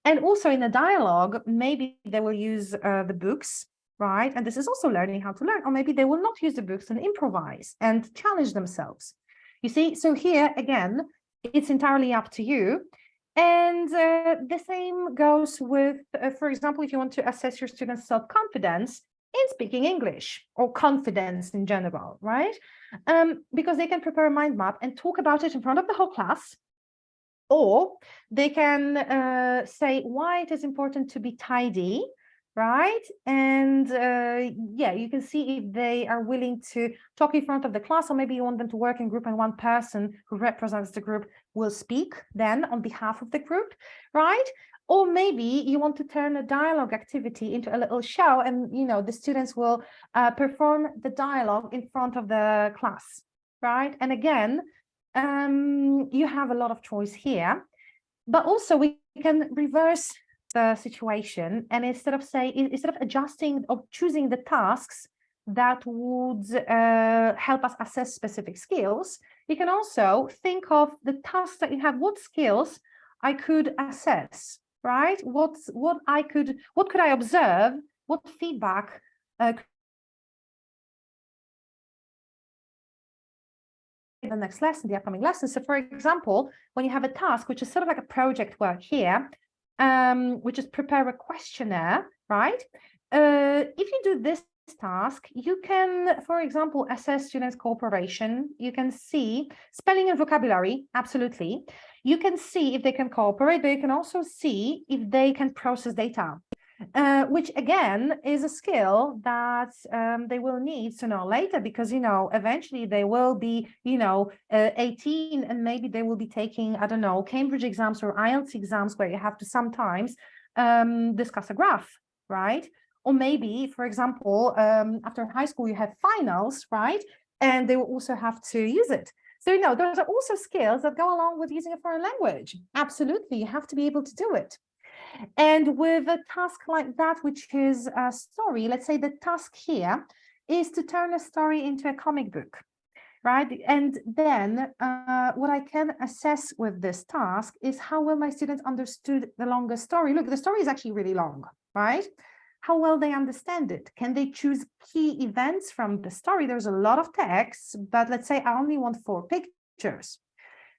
And also in a dialogue, maybe they will use the books, right? And this is also learning how to learn, or maybe they will not use the books and improvise and challenge themselves. You see, so here again, it's entirely up to you. And the same goes with, for example, if you want to assess your students' self-confidence in speaking English or confidence in general, right? Because they can prepare a mind map and talk about it in front of the whole class. Or they can say why it is important to be tidy, right? And yeah, you can see if they are willing to talk in front of the class, or maybe you want them to work in group and one person who represents the group will speak then on behalf of the group, right? Or maybe you want to turn a dialogue activity into a little show, and the students will perform the dialogue in front of the class, right? And again, you have a lot of choice here, but also we can reverse the situation, and instead of adjusting or choosing the tasks that would help us assess specific skills, you can also think of the tasks that you have. What skills I could assess, right? What could I observe? What feedback the next lesson, the upcoming lesson. So for example, when you have a task, which is sort of like a project work here, which is prepare a questionnaire, right? If you do this task, you can, for example, assess students' cooperation. You can see spelling and vocabulary, absolutely. You can see if they can cooperate, but you can also see if they can process data. Which again is a skill that they will need sooner or later, because eventually they will be 18, and maybe they will be taking, I don't know, Cambridge exams or IELTS exams, where you have to sometimes discuss a graph, right? Or maybe, for example, after high school you have finals, right? And they will also have to use it. So those are also skills that go along with using a foreign language. Absolutely, you have to be able to do it. And with a task like that, which is a story, let's say the task here is to turn a story into a comic book, right? And then what I can assess with this task is how well my students understood the longer story. Look, the story is actually really long, right? How well they understand it. Can they choose key events from the story? There's a lot of text, but let's say I only want 4 pictures,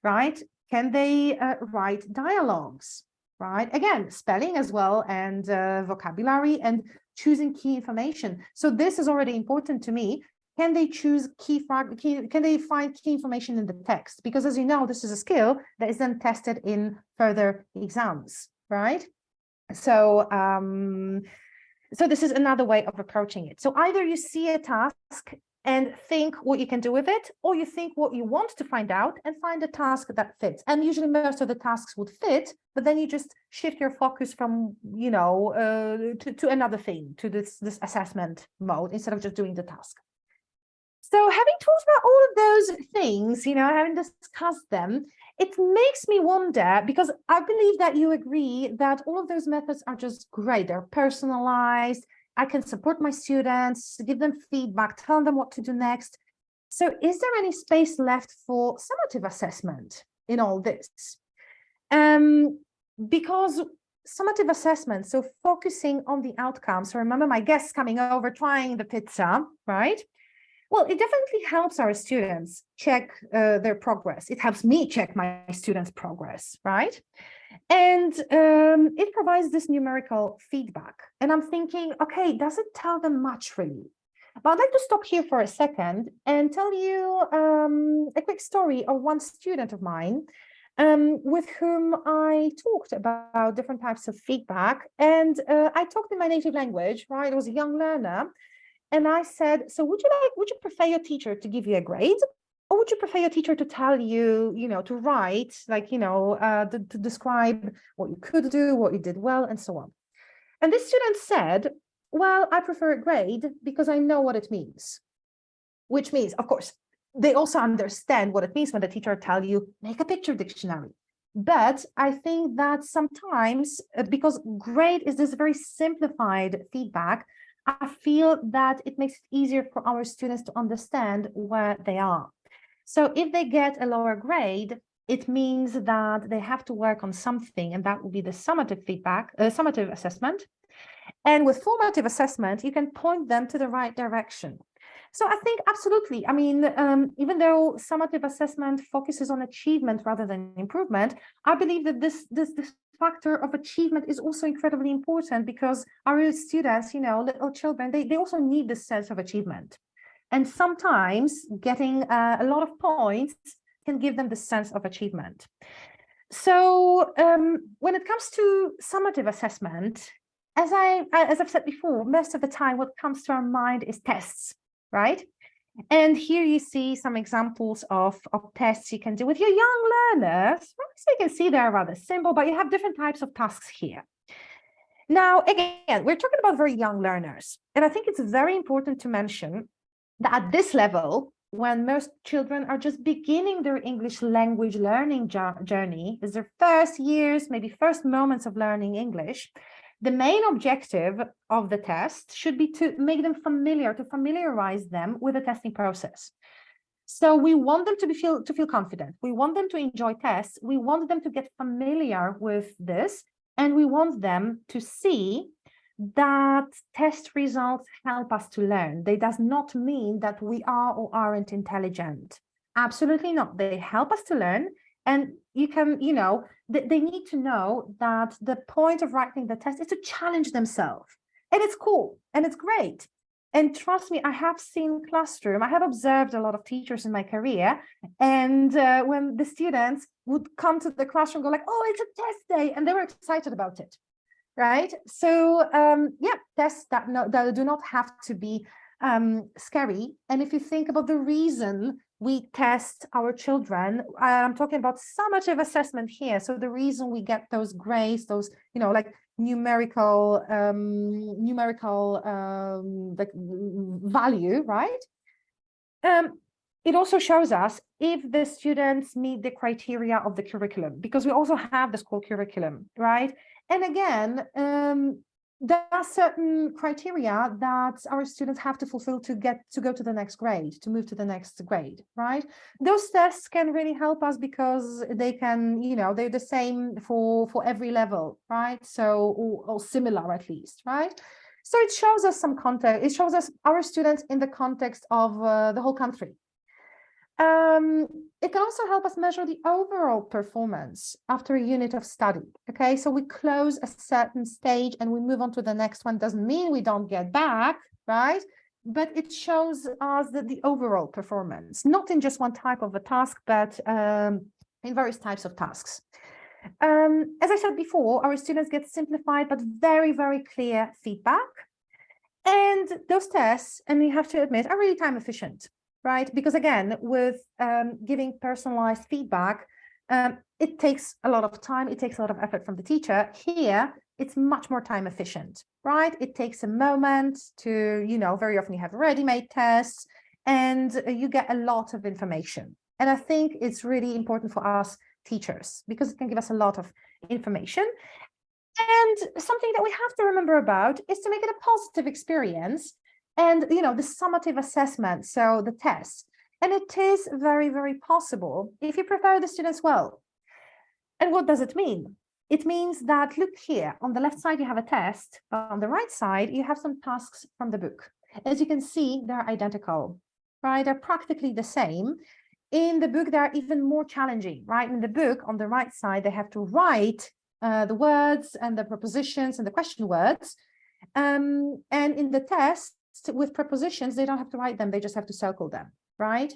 right? Can they write dialogues? Right? Again, spelling as well, and vocabulary, and choosing key information. So this is already important to me. Can they choose can they find key information in the text? Because as you know, this is a skill that is then tested in further exams, right? So, so this is another way of approaching it. So either you see a task and think what you can do with it, or you think what you want to find out and find a task that fits. And usually most of the tasks would fit, but then you just shift your focus from, to another thing, to this assessment mode, instead of just doing the task. So having talked about all of those things, having discussed them, it makes me wonder, because I believe that you agree that all of those methods are just great. They're personalized. I can support my students, give them feedback, tell them what to do next. So is there any space left for summative assessment in all this? Because summative assessment, so focusing on the outcomes. So remember my guests coming over, trying the pizza, right? Well, it definitely helps our students check their progress. It helps me check my students' progress, right? And it provides this numerical feedback. And I'm thinking, okay, does it tell them much really? But I'd like to stop here for a second and tell you a quick story of one student of mine with whom I talked about different types of feedback. And I talked in my native language, right? I was a young learner. And I said, so would you prefer your teacher to give you a grade? Or would you prefer your teacher to tell you, to write, to describe what you could do, what you did well, and so on? And this student said, well, I prefer a grade because I know what it means. Which means, of course, they also understand what it means when the teacher tells you, make a picture dictionary. But I think that sometimes, because grade is this very simplified feedback, I feel that it makes it easier for our students to understand where they are. So if they get a lower grade, it means that they have to work on something, and that will be the summative feedback, summative assessment. And with formative assessment, you can point them to the right direction. So I think absolutely. I mean, even though summative assessment focuses on achievement rather than improvement, I believe that this factor of achievement is also incredibly important, because our students, little children, they also need this sense of achievement. And sometimes getting a lot of points can give them the sense of achievement. So when it comes to summative assessment, as I've said before, most of the time what comes to our mind is tests, right? And here you see some examples of tests you can do with your young learners. So you can see they're rather simple, but you have different types of tasks here. Now, again, we're talking about very young learners. And I think it's very important to mention that at this level, when most children are just beginning their English language learning journey, is their first years, maybe first moments of learning English, the main objective of the test should be to make them familiar, to familiarize them with the testing process. So we want them to feel confident. We want them to enjoy tests. We want them to get familiar with this. And we want them to see that test results help us to learn. They does not mean that we are or aren't intelligent. Absolutely not. They help us to learn. And you can, they need to know that the point of writing the test is to challenge themselves. And it's cool and it's great. And trust me, I have seen classroom, I have observed a lot of teachers in my career. And when the students would come to the classroom, go like, oh, it's a test day. And they were excited about it. Right. So, tests that do not have to be scary. And if you think about the reason we test our children, I'm talking about summative assessment here. So the reason we get those grades, those, like numerical like value, right? It also shows us if the students meet the criteria of the curriculum, because we also have the school curriculum, right? And again, there are certain criteria that our students have to fulfill to go to the next grade, to move to the next grade, right? Those tests can really help us because they can, they're the same for every level, right? So, or similar at least, right? So it shows us some context. It shows us our students in the context of the whole country. It can also help us measure the overall performance after a unit of study. Okay, so we close a certain stage and we move on to the next one. Doesn't mean we don't get back, right? But it shows us that the overall performance, not in just one type of a task, but in various types of tasks. As I said before, our students get simplified but very, very clear feedback. And those tests, and you have to admit, are really time efficient, right? Because again, with giving personalized feedback, it takes a lot of time, it takes a lot of effort from the teacher. Here, it's much more time efficient, right? It takes a moment to, you know, very often you have ready-made tests and you get a lot of information. And I think it's really important for us teachers because it can give us a lot of information. And something that we have to remember about is to make it a positive experience and, you know, the summative assessment, so the test. And it is very, very possible if you prepare the students well. And what does it mean? It means that, look here, on the left side, you have a test, but on the right side, you have some tasks from the book. As you can see, they're identical, right? They're practically the same. In the book, they're even more challenging, right? In the book, on the right side, they have to write the words and the prepositions and the question words. And in the test with prepositions, they don't have to write them, they just have to circle them, right?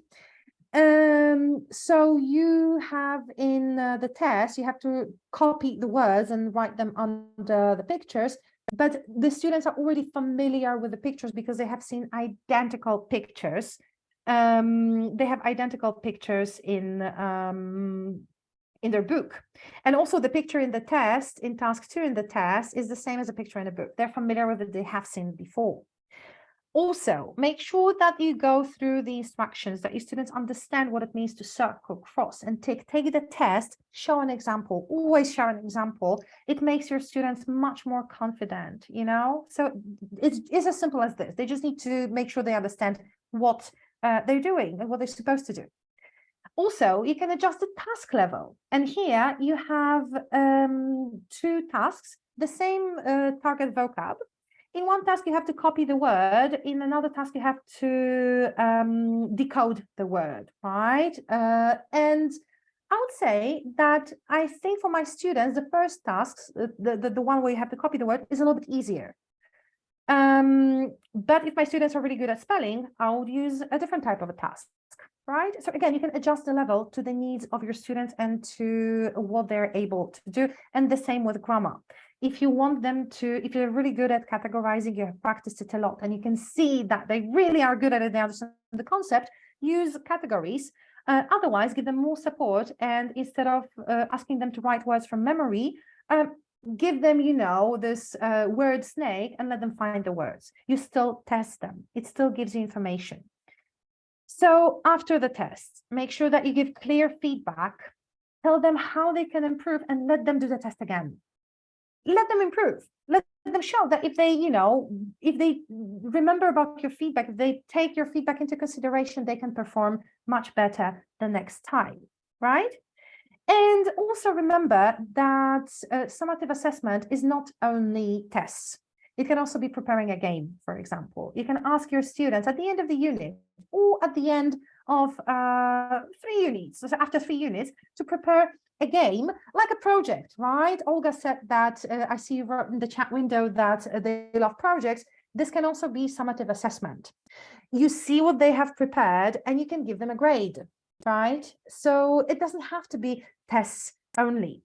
So you have in the test, you have to copy the words and write them under the pictures, but the students are already familiar with the pictures because they have seen identical pictures. They have identical pictures in their book. And also the picture in the test, in task 2 in the test, is the same as a picture in the book. They're familiar with it, they have seen it before. Also, make sure that you go through the instructions, that your students understand what it means to circle, cross, and tick. Take the test, show an example, always show an example. It makes your students much more confident, you know? So it's as simple as this. They just need to make sure they understand what they're doing and what they're supposed to do. Also, you can adjust the task level. And here you have 2 tasks, the same target vocab. In one task, you have to copy the word. In another task, you have to decode the word, right? And I would say that I think for my students, the first tasks, the one where you have to copy the word is a little bit easier. But if my students are really good at spelling, I would use a different type of a task. Right? So again, you can adjust the level to the needs of your students and to what they're able to do. And the same with grammar. If you want them to, if you're really good at categorizing, you have practiced it a lot, and you can see that they really are good at it, they understand the concept, use categories. Otherwise, give them more support. And instead of asking them to write words from memory, give them, you know, this word snake and let them find the words. You still test them. It still gives you information. So after the test, make sure that you give clear feedback, tell them how they can improve, and let them do the test again. Let them improve. Let them show that if they, you know, if they remember about your feedback, if they take your feedback into consideration, they can perform much better the next time, right? And also remember that summative assessment is not only tests. It can also be preparing a game, for example. You can ask your students at the end of the unit or at the end of 3 units, so after 3 units, to prepare a game like a project, right? Olga said that, I see you wrote in the chat window that they love projects. This can also be summative assessment. You see what they have prepared and you can give them a grade, right? So it doesn't have to be tests only.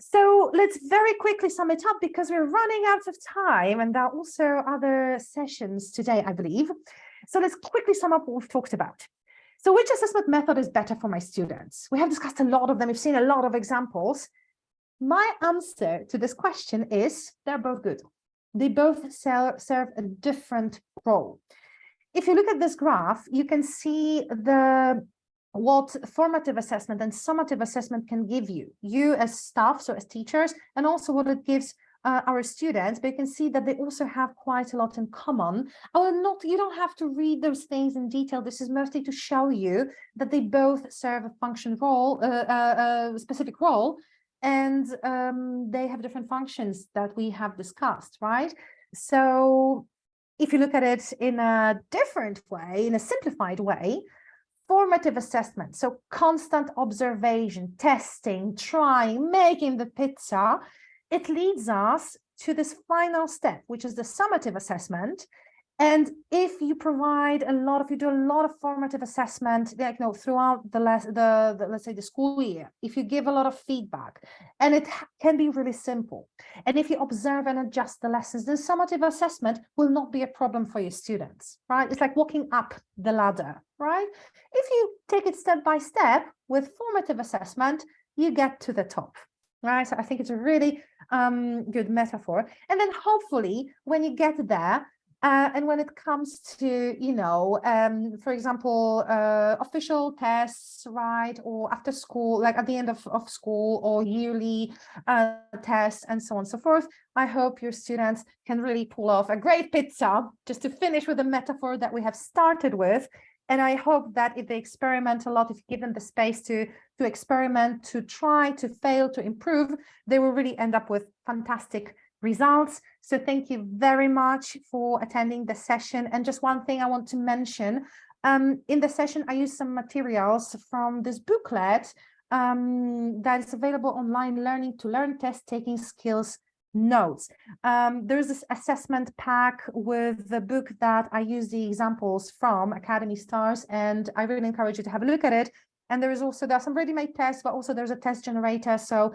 So let's very quickly sum it up because we're running out of time and there are also other sessions today, I believe. So let's quickly sum up what we've talked about. So which assessment method is better for my students? We have discussed a lot of them. We've seen a lot of examples. My answer to this question is they're both good. They both serve a different role. If you look at this graph, you can see what formative assessment and summative assessment can give you as staff, so as teachers, and also what it gives our students. But you can see that they also have quite a lot in common. You don't have to read those things in detail. This is mostly to show you that they both serve a function role, a specific role, and they have different functions that we have discussed, right? So if you look at it in a different way, in a simplified way, formative assessment, so constant observation, testing, trying, making the pizza, it leads us to this final step, which is the summative assessment. And if you provide you do a lot of formative assessment, like, throughout the let's say the school year, if you give a lot of feedback, and it can be really simple, and if you observe and adjust the lessons, then summative assessment will not be a problem for your students, right? It's like walking up the ladder, right? If you take it step by step with formative assessment, you get to the top, right? So I think it's a really good metaphor. And then hopefully when you get there, and when it comes to, for example, official tests, right, or after school, like at the end of school, or yearly tests, and so on and so forth, I hope your students can really pull off a great pizza, just to finish with the metaphor that we have started with. And I hope that if they experiment a lot, if you give them the space to experiment, to try, to fail, to improve, they will really end up with fantastic results. So thank you very much for attending the session. And just one thing I want to mention, in the session, I used some materials from this booklet that is available online, Learning to Learn Test Taking Skills Notes. There's this assessment pack with the book that I use the examples from, Academy Stars, and I really encourage you to have a look at it. And there are some ready-made tests, but also there's a test generator. So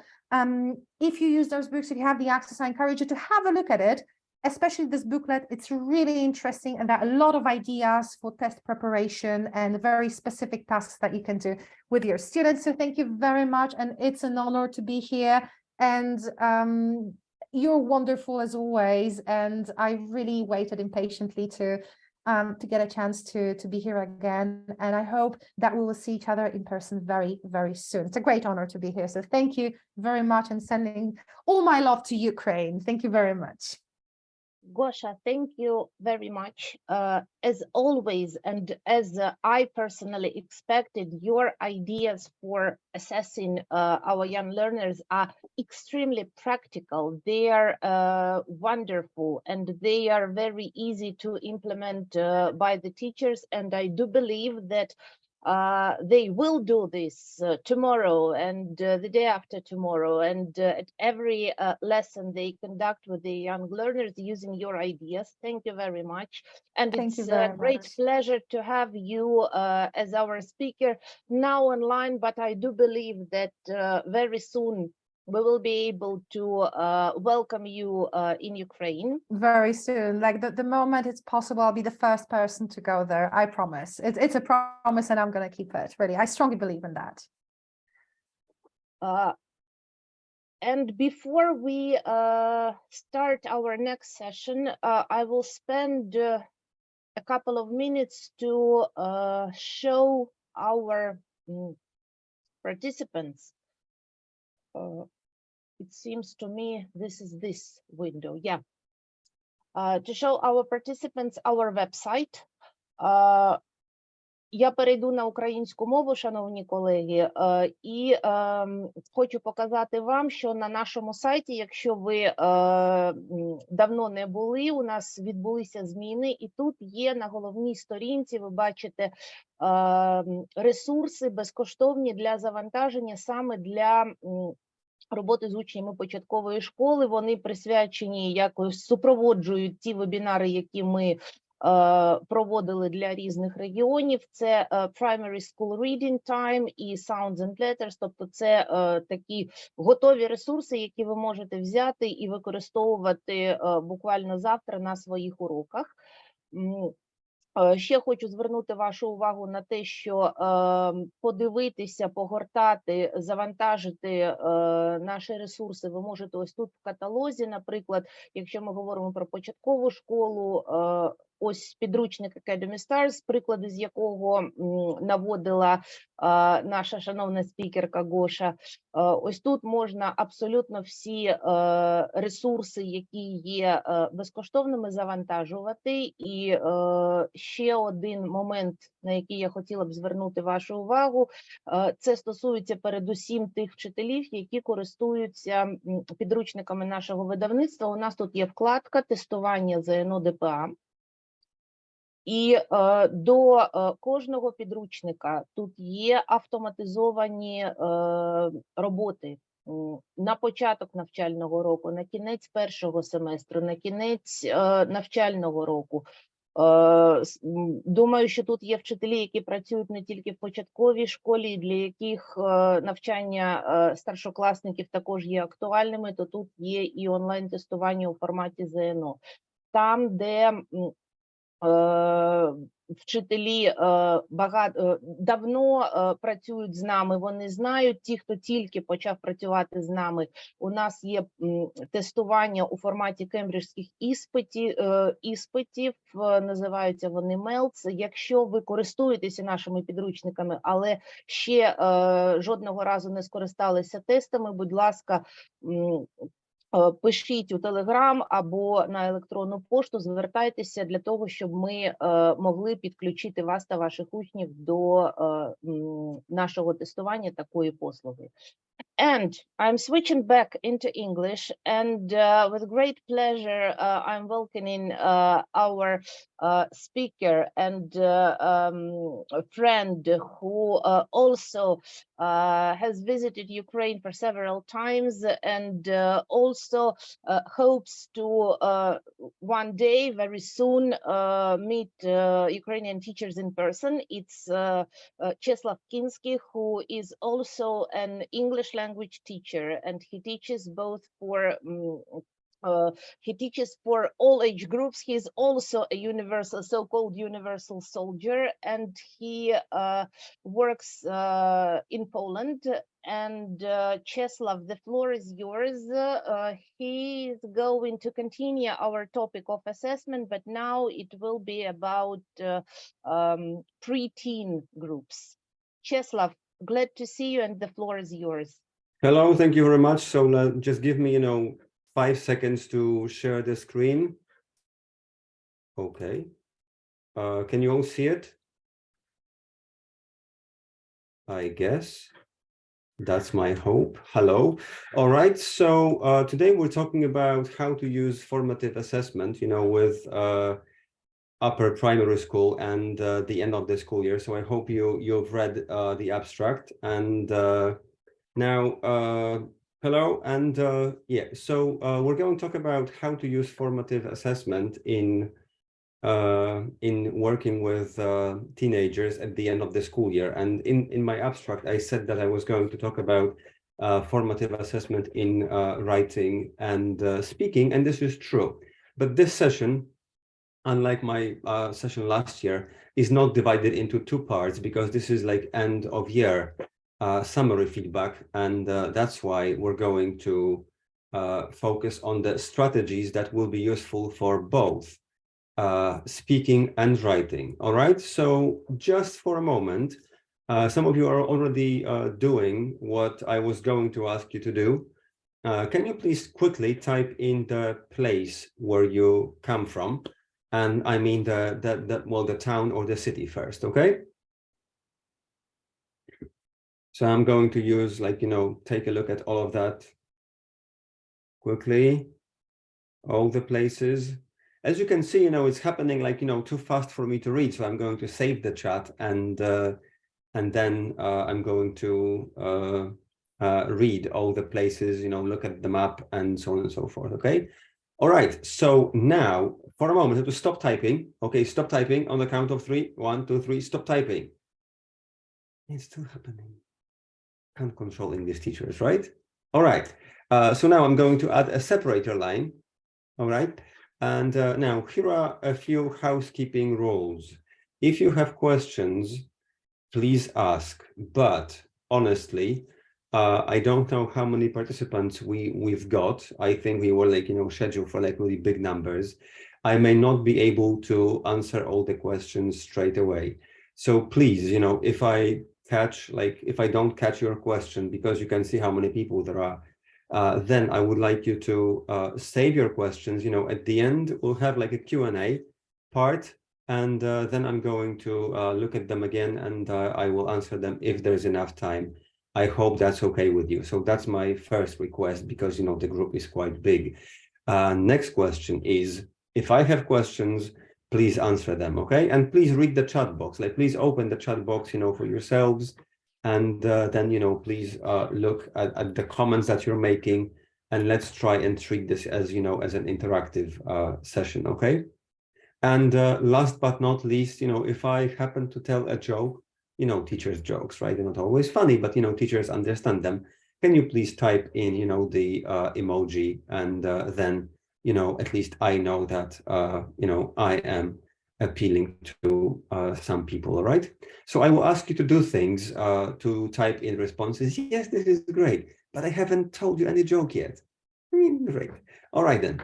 if you use those books, if you have the access, I encourage you to have a look at it, especially this booklet. It's really interesting, and there are a lot of ideas for test preparation and very specific tasks that you can do with your students. So thank you very much, and it's an honor to be here. And you're wonderful as always, and I really waited impatiently to get a chance to be here again. And I hope that we will see each other in person very, very soon. It's a great honor to be here. So thank you very much, and sending all my love to Ukraine. Thank you very much. Gosha, thank you very much. As always, and as I personally expected, your ideas for assessing our young learners are extremely practical. They are wonderful, and they are very easy to implement by the teachers. And I do believe that they will do this tomorrow and the day after tomorrow, and at every lesson they conduct with the young learners using your ideas. Thank you very much. And Thank you it's very a great much. pleasure to have you as our speaker now online, but I do believe that very soon we will be able to welcome you in Ukraine. Very soon, like the moment it's possible, I'll be the first person to go there. I promise. It's a promise, and I'm going to keep it. Really, I strongly believe in that. And before we start our next session, I will spend a couple of minutes to show our participants. It seems to me this is this window, yeah. To show our participants our website. Я перейду на українську мову, шановні колеги, і хочу показати вам, що на нашому сайті, якщо ви давно не були, у нас відбулися зміни, і тут є на головній сторінці, ви бачите, ресурси безкоштовні для завантаження саме для роботи з учнями початкової школи. Вони присвячені, якось супроводжують ті вебінари, які ми проводили для різних регіонів. Це Primary School Reading Time і Sounds and Letters, тобто це такі готові ресурси, які ви можете взяти і використовувати буквально завтра на своїх уроках. Ще хочу звернути вашу увагу на те, що подивитися, погортати, завантажити наші ресурси ви можете ось тут в каталозі. Наприклад, якщо ми говоримо про початкову школу, ось підручник Academy Stars, приклади з якого наводила наша шановна спікерка Гоша. Ось тут можна абсолютно всі ресурси, які є безкоштовними, завантажувати. І ще один момент, на який я хотіла б звернути вашу увагу, це стосується передусім тих вчителів, які користуються підручниками нашого видавництва. У нас тут є вкладка «Тестування ЗНО ДПА». І до кожного підручника тут є автоматизовані роботи на початок навчального року, на кінець першого семестру, на кінець навчального року. Думаю, що тут є вчителі, які працюють не тільки в початковій школі, для яких навчання старшокласників також є актуальними, то тут є і онлайн-тестування у форматі ЗНО. Там, де вчителі давно працюють з нами, вони знають, ті, хто тільки почав працювати з нами, у нас є тестування у форматі кембриджських іспитів, називаються вони MELTS. Якщо ви користуєтеся нашими підручниками, але ще жодного разу не скористалися тестами, будь ласка, пишіть у Телеграм або на електронну пошту, звертайтеся для того, щоб ми могли підключити вас та ваших учнів до нашого тестування такої послуги. And I'm switching back into English, and with great pleasure, I'm welcoming our speaker and friend who also has visited Ukraine for several times and also hopes to one day, very soon, meet Ukrainian teachers in person. It's Czeslaw Kinski, who is also an English language teacher, and he teaches both for he teaches for all age groups. He's also a universal, so-called universal soldier, and he works in Poland. And Czeslaw, the floor is yours. He is going to continue our topic of assessment, but now it will be about pre-teen groups. Czeslaw, glad to see you, and the floor is yours. Hello, thank you very much. So just give me, 5 seconds to share the screen. Okay. Can you all see it? I guess that's my hope. Hello. All right. So today we're talking about how to use formative assessment, with upper primary school and the end of the school year. So I hope you've read the abstract. And now, hello, and so we're going to talk about how to use formative assessment in working with teenagers at the end of the school year. And in my abstract, I said that I was going to talk about formative assessment in writing and speaking, and this is true. But this session, unlike my session last year, is not divided into 2 parts because this is like end of year summary feedback, and that's why we're going to focus on the strategies that will be useful for both speaking and writing. All right, so just for a moment, some of you are already doing what I was going to ask you to do. Can you please quickly type in the place where you come from? And I mean the town or the city first, okay? So I'm going to use take a look at all of that quickly, all the places. As you can see, it's happening too fast for me to read. So I'm going to save the chat and then I'm going to read all the places, look at the map and so on and so forth, okay? All right, so now for a moment, I have to stop typing. Okay, stop typing on the count of 3. 1, 2, 3, stop typing. It's still happening. Can't control English teachers, right? All right, so now I'm going to add a separator line, all right? And now here are a few housekeeping rules. If you have questions, please ask, but honestly, I don't know how many participants we've got. I think we were scheduled for really big numbers. I may not be able to answer all the questions straight away. So please, if I don't catch your question, because you can see how many people there are, then I would like you to save your questions. At the end, we'll have a Q&A part, and then I'm going to look at them again, and I will answer them if there's enough time. I hope that's okay with you. So that's my first request, because the group is quite big. Next question is, if I have questions, please answer them, okay? And please read the chat box. Please open the chat box, for yourselves. And then, please look at the comments that you're making, and let's try and treat this as, as an interactive session, okay? And last but not least, if I happen to tell a joke, teachers' jokes, right? They're not always funny, but, teachers understand them. Can you please type in, the emoji, and then, at least I know that, I am appealing to some people, all right? So I will ask you to do things, to type in responses. Yes, this is great, but I haven't told you any joke yet. Great. All right, then.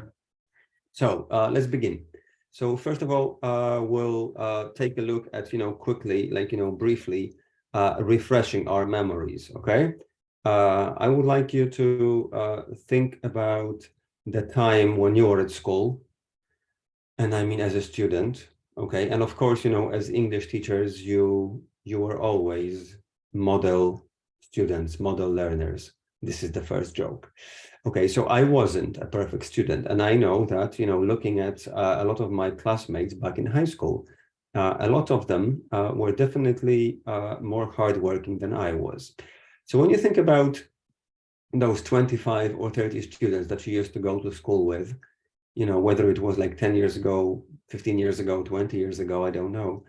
So let's begin. So first of all, we'll take a look at, quickly, briefly, refreshing our memories, okay? I would like you to think about the time when you were at school, and I mean as a student, okay? And of course, as English teachers, you were always model students, model learners. This is the first joke. Okay, so I wasn't a perfect student, and I know that, looking at a lot of my classmates back in high school, a lot of them were definitely more hardworking than I was. So when you think about those 25 or 30 students that you used to go to school with, whether it was like 10 years ago, 15 years ago, 20 years ago, I don't know.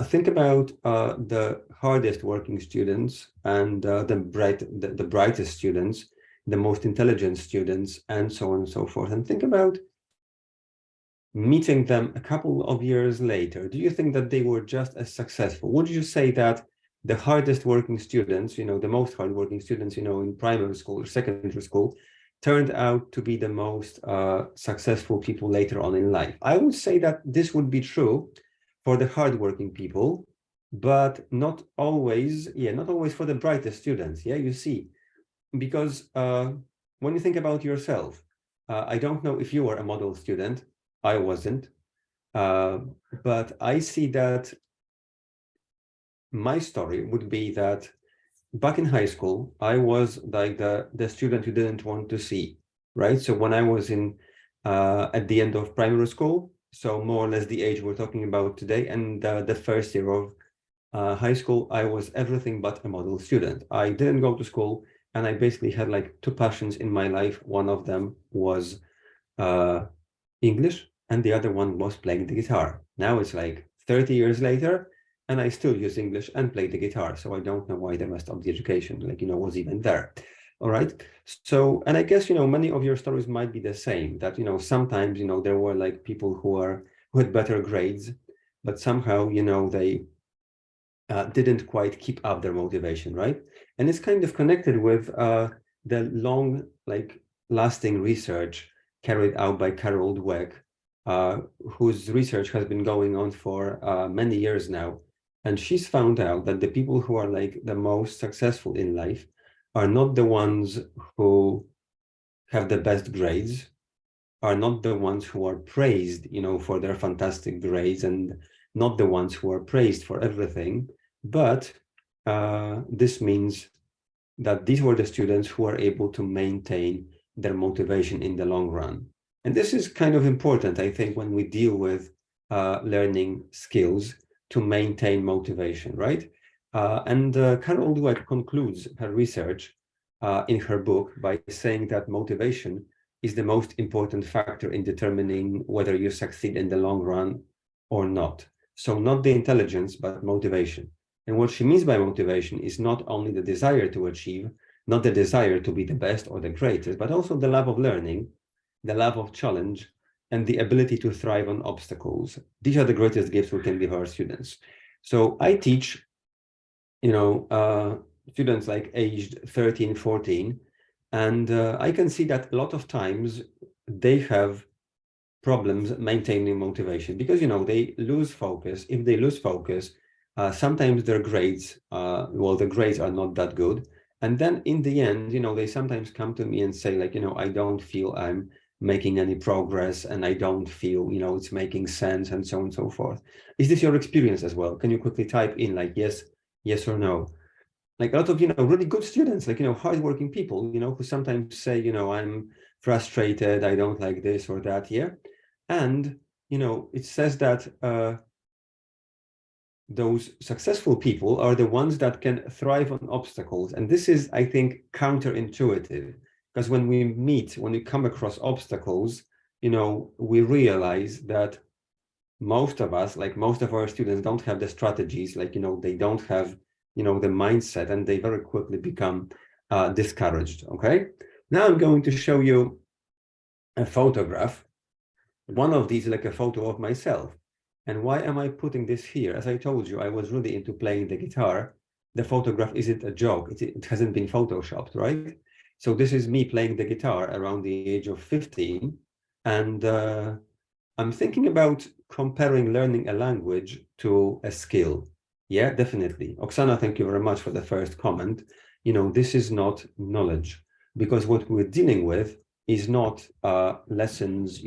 Think about the hardest working students and the brightest students, the most intelligent students, and so on and so forth. And think about meeting them a couple of years later. Do you think that they were just as successful? Would you say that the hardest working students, the most hardworking students, in primary school or secondary school, turned out to be the most successful people later on in life? I would say that this would be true for the hardworking people, but not always for the brightest students. Yeah, you see, because when you think about yourself, I don't know if you were a model student. I wasn't, but I see that my story would be that back in high school, I was like the student you didn't want to see, right? So when I was at the end of primary school, so more or less the age we're talking about today, and the first year of high school, I was everything but a model student. I didn't go to school, and I basically had like two passions in my life. One of them was English, and the other one was playing the guitar. Now it's like 30 years later, and I still use English and play the guitar. So I don't know why the rest of the education, was even there. All right. So, and I guess, many of your stories might be the same, that, sometimes, there were like people who had better grades, but somehow, they didn't quite keep up their motivation, right? And it's kind of connected with the long, lasting research carried out by Carol Dweck, whose research has been going on for many years now. And she's found out that the people who are like the most successful in life are not the ones who have the best grades, are not the ones who are praised, for their fantastic grades, and not the ones who are praised for everything. But this means that these were the students who are able to maintain their motivation in the long run. And this is kind of important, I think, when we deal with learning skills, to maintain motivation, right? And Carol Dweck concludes her research in her book by saying that motivation is the most important factor in determining whether you succeed in the long run or not. So not the intelligence, but motivation. And what she means by motivation is not only the desire to achieve, not the desire to be the best or the greatest, but also the love of learning, the love of challenge, and the ability to thrive on obstacles. These are the greatest gifts we can give our students. So I teach, students like aged 13, 14, and I can see that a lot of times they have problems maintaining motivation because, they lose focus. If they lose focus, sometimes their grades, the grades are not that good. And then in the end, they sometimes come to me and say like, I don't feel I'm making any progress, and I don't feel, it's making sense, and so on and so forth. Is this your experience as well? Can you quickly type in like, yes or no? Like a lot of, really good students, like, hardworking people, who sometimes say, I'm frustrated, I don't like this or that here. And, it says that those successful people are the ones that can thrive on obstacles. And this is, I think, counterintuitive, because when we come across obstacles, we realize that most of us, like most of our students, don't have the strategies, like, they don't have, the mindset, and they very quickly become discouraged. Okay, now I'm going to show you a photograph. One of these is like a photo of myself. And why am I putting this here? As I told you, I was really into playing the guitar. The photograph isn't a joke. It hasn't been photoshopped, right? So this is me playing the guitar around the age of 15. And I'm thinking about comparing learning a language to a skill. Yeah, definitely. Oksana, thank you very much for the first comment. This is not knowledge, because what we're dealing with is not lessons,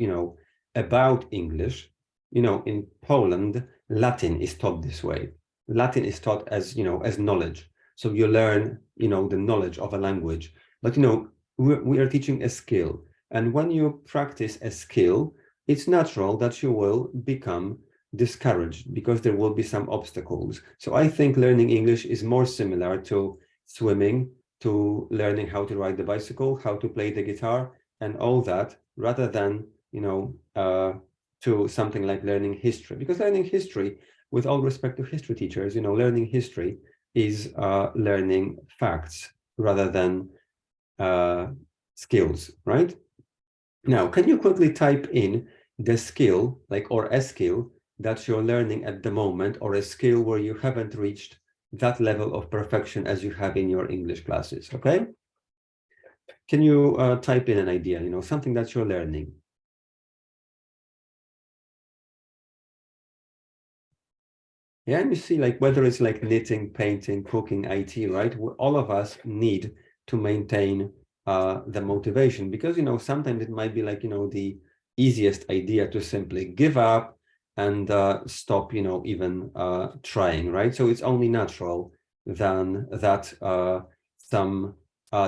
about English. In Poland, Latin is taught this way. Latin is taught as, as knowledge. So you learn, the knowledge of a language. But, we are teaching a skill. And when you practice a skill, it's natural that you will become discouraged because there will be some obstacles. So I think learning English is more similar to swimming, to learning how to ride the bicycle, how to play the guitar, and all that, rather than, to something like learning history. Because learning history, with all respect to history teachers, learning history is learning facts rather than skills, right? Now, can you quickly type in the skill, or a skill that you're learning at the moment, or a skill where you haven't reached that level of perfection as you have in your English classes, okay? Can you type in an idea, something that you're learning? Yeah, and you see, whether it's knitting, painting, cooking, IT, right? All of us need to maintain the motivation, because, sometimes it might be the easiest idea to simply give up and stop, even trying, right? So it's only natural then that some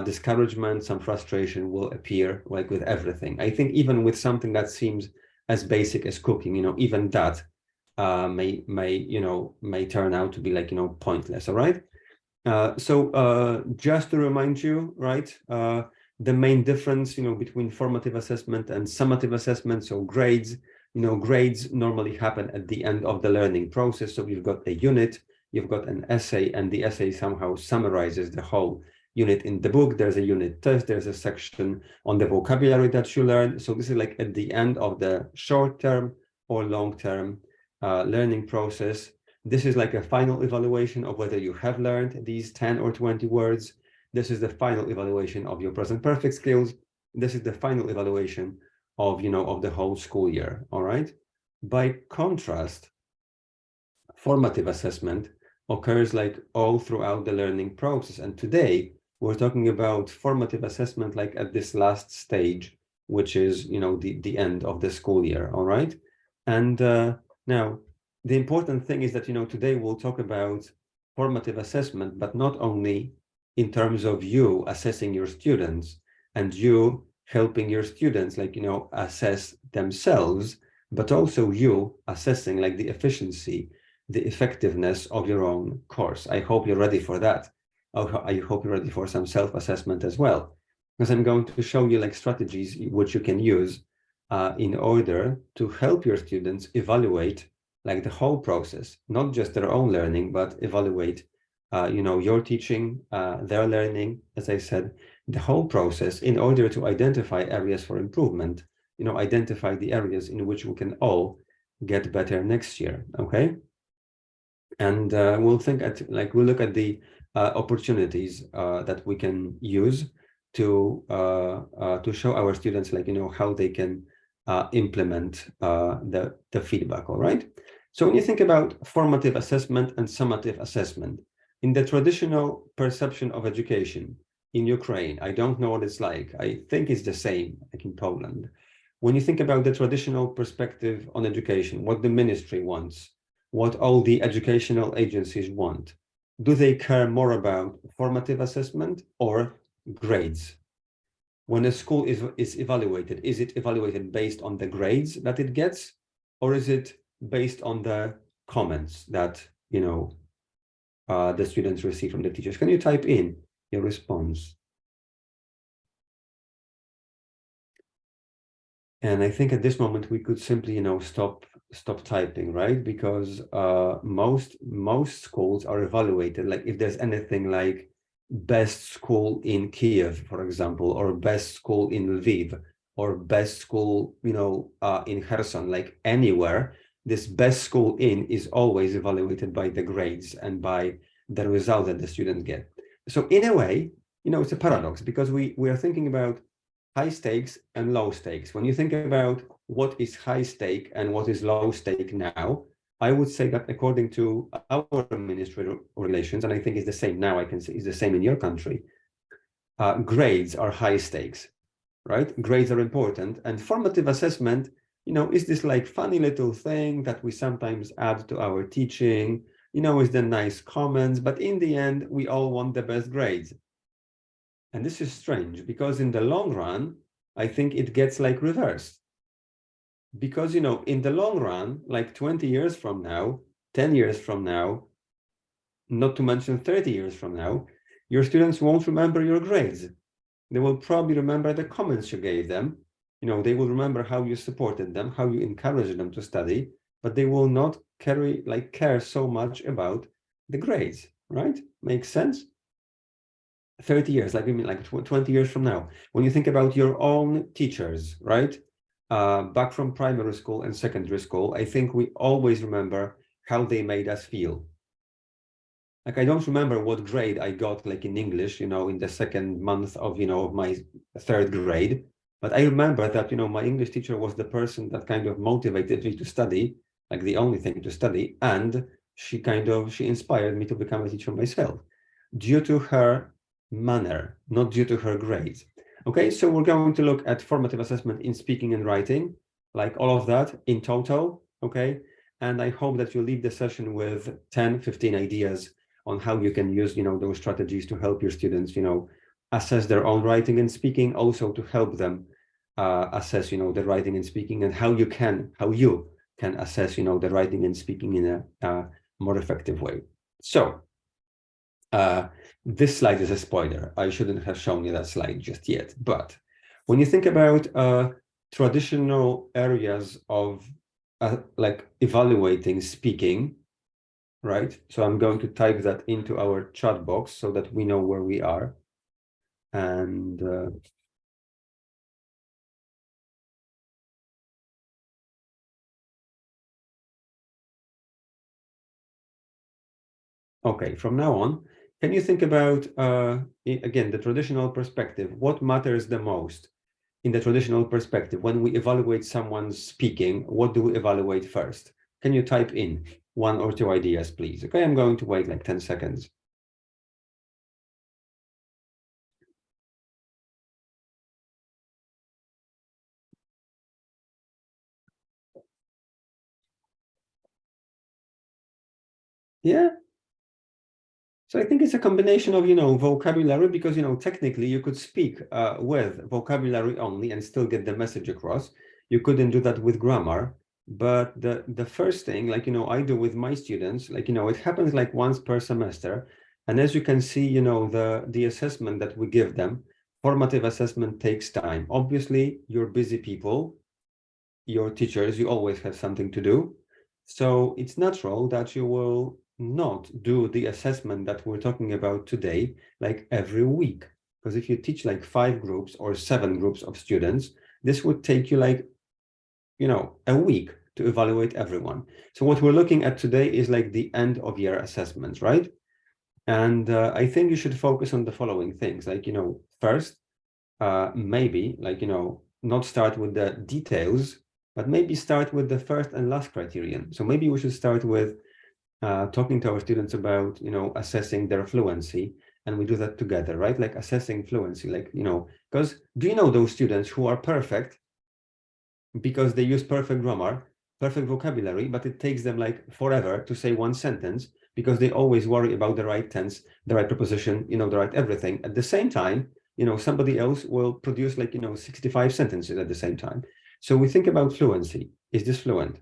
discouragement, some frustration will appear with everything. I think even with something that seems as basic as cooking, even that may turn out to be pointless. All right. So just to remind you, right, the main difference, between formative assessment and summative assessment. So grades, grades normally happen at the end of the learning process. So you've got a unit, you've got an essay, and the essay somehow summarizes the whole unit in the book. There's a unit test, there's a section on the vocabulary that you learn. So this is at the end of the short-term or long-term learning process. This is a final evaluation of whether you have learned these 10 or 20 words. This is the final evaluation of your present perfect skills. This is the final evaluation of, of the whole school year, all right? By contrast, formative assessment occurs all throughout the learning process. And today we're talking about formative assessment at this last stage, which is, the end of the school year, all right? And now, the important thing is that, today we'll talk about formative assessment, but not only in terms of you assessing your students and you helping your students, assess themselves, but also you assessing the efficiency, the effectiveness of your own course. I hope you're ready for that. I hope you're ready for some self-assessment as well, because I'm going to show you strategies which you can use in order to help your students evaluate the whole process, not just their own learning, but evaluate your teaching, their learning, as I said, the whole process, in order to identify areas for improvement, identify the areas in which we can all get better next year, okay? And we'll think at we'll look at the opportunities that we can use to show our students how they can implement the feedback. All right. So when you think about formative assessment and summative assessment, in the traditional perception of education in Ukraine, I don't know what it's like. I think it's the same like in Poland. When you think about the traditional perspective on education, what the ministry wants, what all the educational agencies want, do they care more about formative assessment or grades? When a school is evaluated, is it evaluated based on the grades that it gets, or is it based on the comments that the students receive from the teachers? Can you type in your response? And I think at this moment we could simply stop stop typing, right? Because most schools are evaluated, like if there's anything like best school in Kiev, for example, or best school in Lviv, or best school, in Kherson, like anywhere, this best school in is always evaluated by the grades and by the result that the students get. So in a way, it's a paradox, because we are thinking about high stakes and low stakes. When you think about what is high stake and what is low stake now, I would say that according to our Ministry of Relations, and I think it's the same now, I can say it's the same in your country, grades are high stakes, right? Grades are important, and formative assessment, is this like funny little thing that we sometimes add to our teaching, is the nice comments, but in the end, we all want the best grades. And this is strange, because in the long run, I think it gets like reversed. Because, in the long run, like 20 years from now, 10 years from now, not to mention 30 years from now, your students won't remember your grades. They will probably remember the comments you gave them. They will remember how you supported them, how you encouraged them to study, but they will not care so much about the grades, right? Makes sense? 30 years, like 20 years from now, when you think about your own teachers, right? Back from primary school and secondary school, I think we always remember how they made us feel. Like, I don't remember what grade I got, like in English, in the second month of, of my third grade. But I remember that, my English teacher was the person that kind of motivated me to study, like the only thing to study. And she inspired me to become a teacher myself, due to her manner, not due to her grades. Okay, so we're going to look at formative assessment in speaking and writing, like all of that in total, okay? And I hope that you leave the session with 10, 15 ideas on how you can use, those strategies to help your students, assess their own writing and speaking, also to help them assess, the writing and speaking, and how you can assess, the writing and speaking in a more effective way. So this slide is a spoiler. I shouldn't have shown you that slide just yet. But when you think about traditional areas of like evaluating speaking, right? So I'm going to type that into our chat box so that we know where we are. And okay, from now on, can you think about, again, the traditional perspective? What matters the most in the traditional perspective? When we evaluate someone's speaking, what do we evaluate first? Can you type in 1 or 2 ideas, please? Okay, I'm going to wait like 10 seconds. Yeah. So I think it's a combination of, vocabulary, because, technically you could speak with vocabulary only and still get the message across. You couldn't do that with grammar. But the first thing, like, I do with my students, like, it happens like once per semester. And as you can see, the assessment that we give them, formative assessment takes time. Obviously, you're busy people, your teachers, you always have something to do. So it's natural that you will not do the assessment that we're talking about today, like every week. Because if you teach like 5 groups or 7 groups of students, this would take you like, a week to evaluate everyone. So what we're looking at today is like the end of year assessments, right? And I think you should focus on the following things, like, first, maybe like, not start with the details, but maybe start with the first and last criterion. So maybe we should start with talking to our students about, assessing their fluency, and we do that together, right? Like assessing fluency, like, because do you know those students who are perfect because they use perfect grammar, perfect vocabulary, but it takes them like forever to say one sentence because they always worry about the right tense, the right preposition, the right everything. At the same time, somebody else will produce like, 65 sentences at the same time. So we think about fluency. Is this fluent?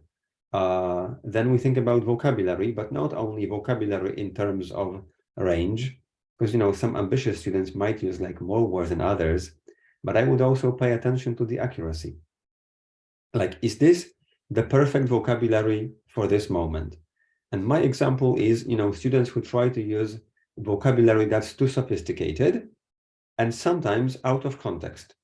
Then we think about vocabulary, but not only vocabulary in terms of range, because, some ambitious students might use like more words than others, but I would also pay attention to the accuracy. Like, is this the perfect vocabulary for this moment. And my example is, students who try to use vocabulary that's too sophisticated and sometimes out of context.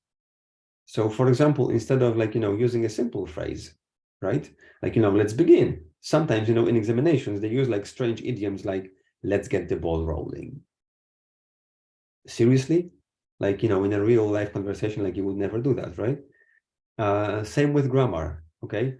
So for example, instead of using a simple phrase, right? Let's begin. Sometimes, in examinations, they use like strange idioms like, let's get the ball rolling. Seriously? In a real life conversation, you would never do that, right? Same with grammar, okay?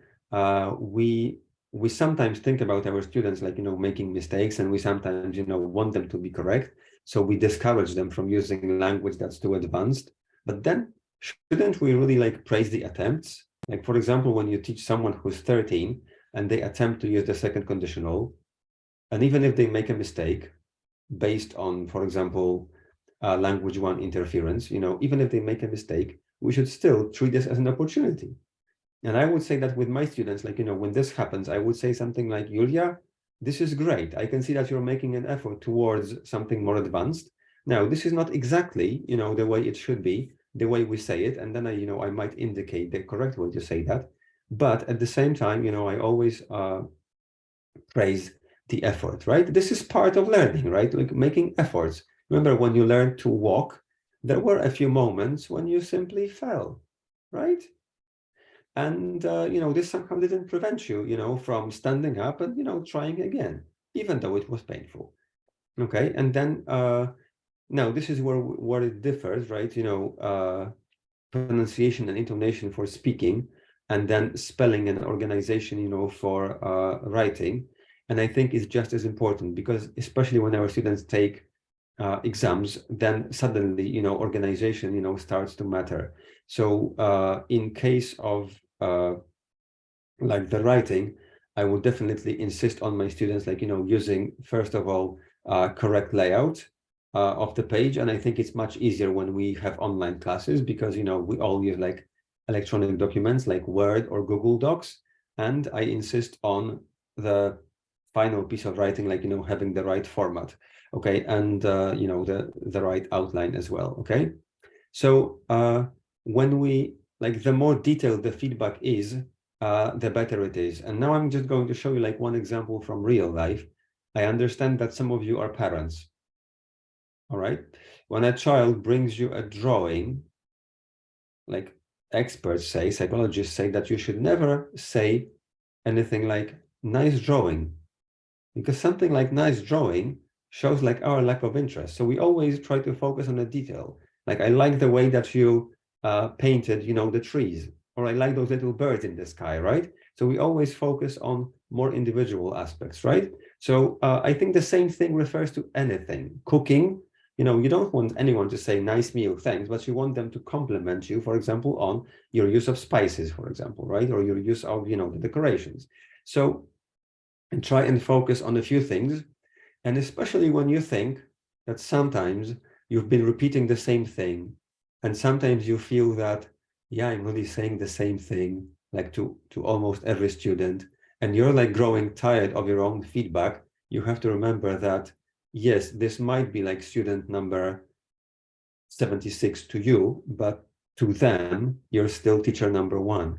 We sometimes think about our students making mistakes, and we sometimes want them to be correct, so we discourage them from using language that's too advanced. But then shouldn't we really praise the attempts? For example, when you teach someone who's 13 and they attempt to use the second conditional, and even if they make a mistake based on, for example, language one interference, even if they make a mistake, we should still treat this as an opportunity. And I would say that with my students, when this happens, I would say something like, Julia, this is great. I can see that you're making an effort towards something more advanced. Now, this is not exactly, the way it should be, the way we say it. And then I might indicate the correct way to say that. But at the same time, I always praise the effort, right? This is part of learning, right? Making efforts. Remember when you learned to walk, there were a few moments when you simply fell, right? And, this somehow didn't prevent you, from standing up and, trying again, even though it was painful. Okay. And then, now this is where it differs, right? Pronunciation and intonation for speaking, and then spelling and organization, for writing. And I think it's just as important, because especially when our students take exams, then suddenly, organization, starts to matter. So in case of the writing, I would definitely insist on my students, using, first of all, correct layout of the page. And I think it's much easier when we have online classes, because, we all use electronic documents like Word or Google Docs. And I insist on the final piece of writing, having the right format, okay, and the right outline as well, okay. So when we the more detailed the feedback is, the better it is. And now I'm just going to show you one example from real life. I understand that some of you are parents, all right. When a child brings you a drawing, experts say, psychologists say that you should never say anything like nice drawing, because something like nice drawing shows our lack of interest. So we always try to focus on the detail. I like the way that you painted, the trees, or I like those little birds in the sky, right? So we always focus on more individual aspects, right? So I think the same thing refers to anything. Cooking, you don't want anyone to say nice meal, thanks, but you want them to compliment you, for example, on your use of spices, for example, right? Or your use of, the decorations. So, and try and focus on a few things. And especially when you think that sometimes you've been repeating the same thing, and sometimes you feel that, yeah, I'm really saying the same thing, to almost every student, and you're growing tired of your own feedback, you have to remember that, yes, this might be student number 76 to you, but to them, you're still teacher number 1.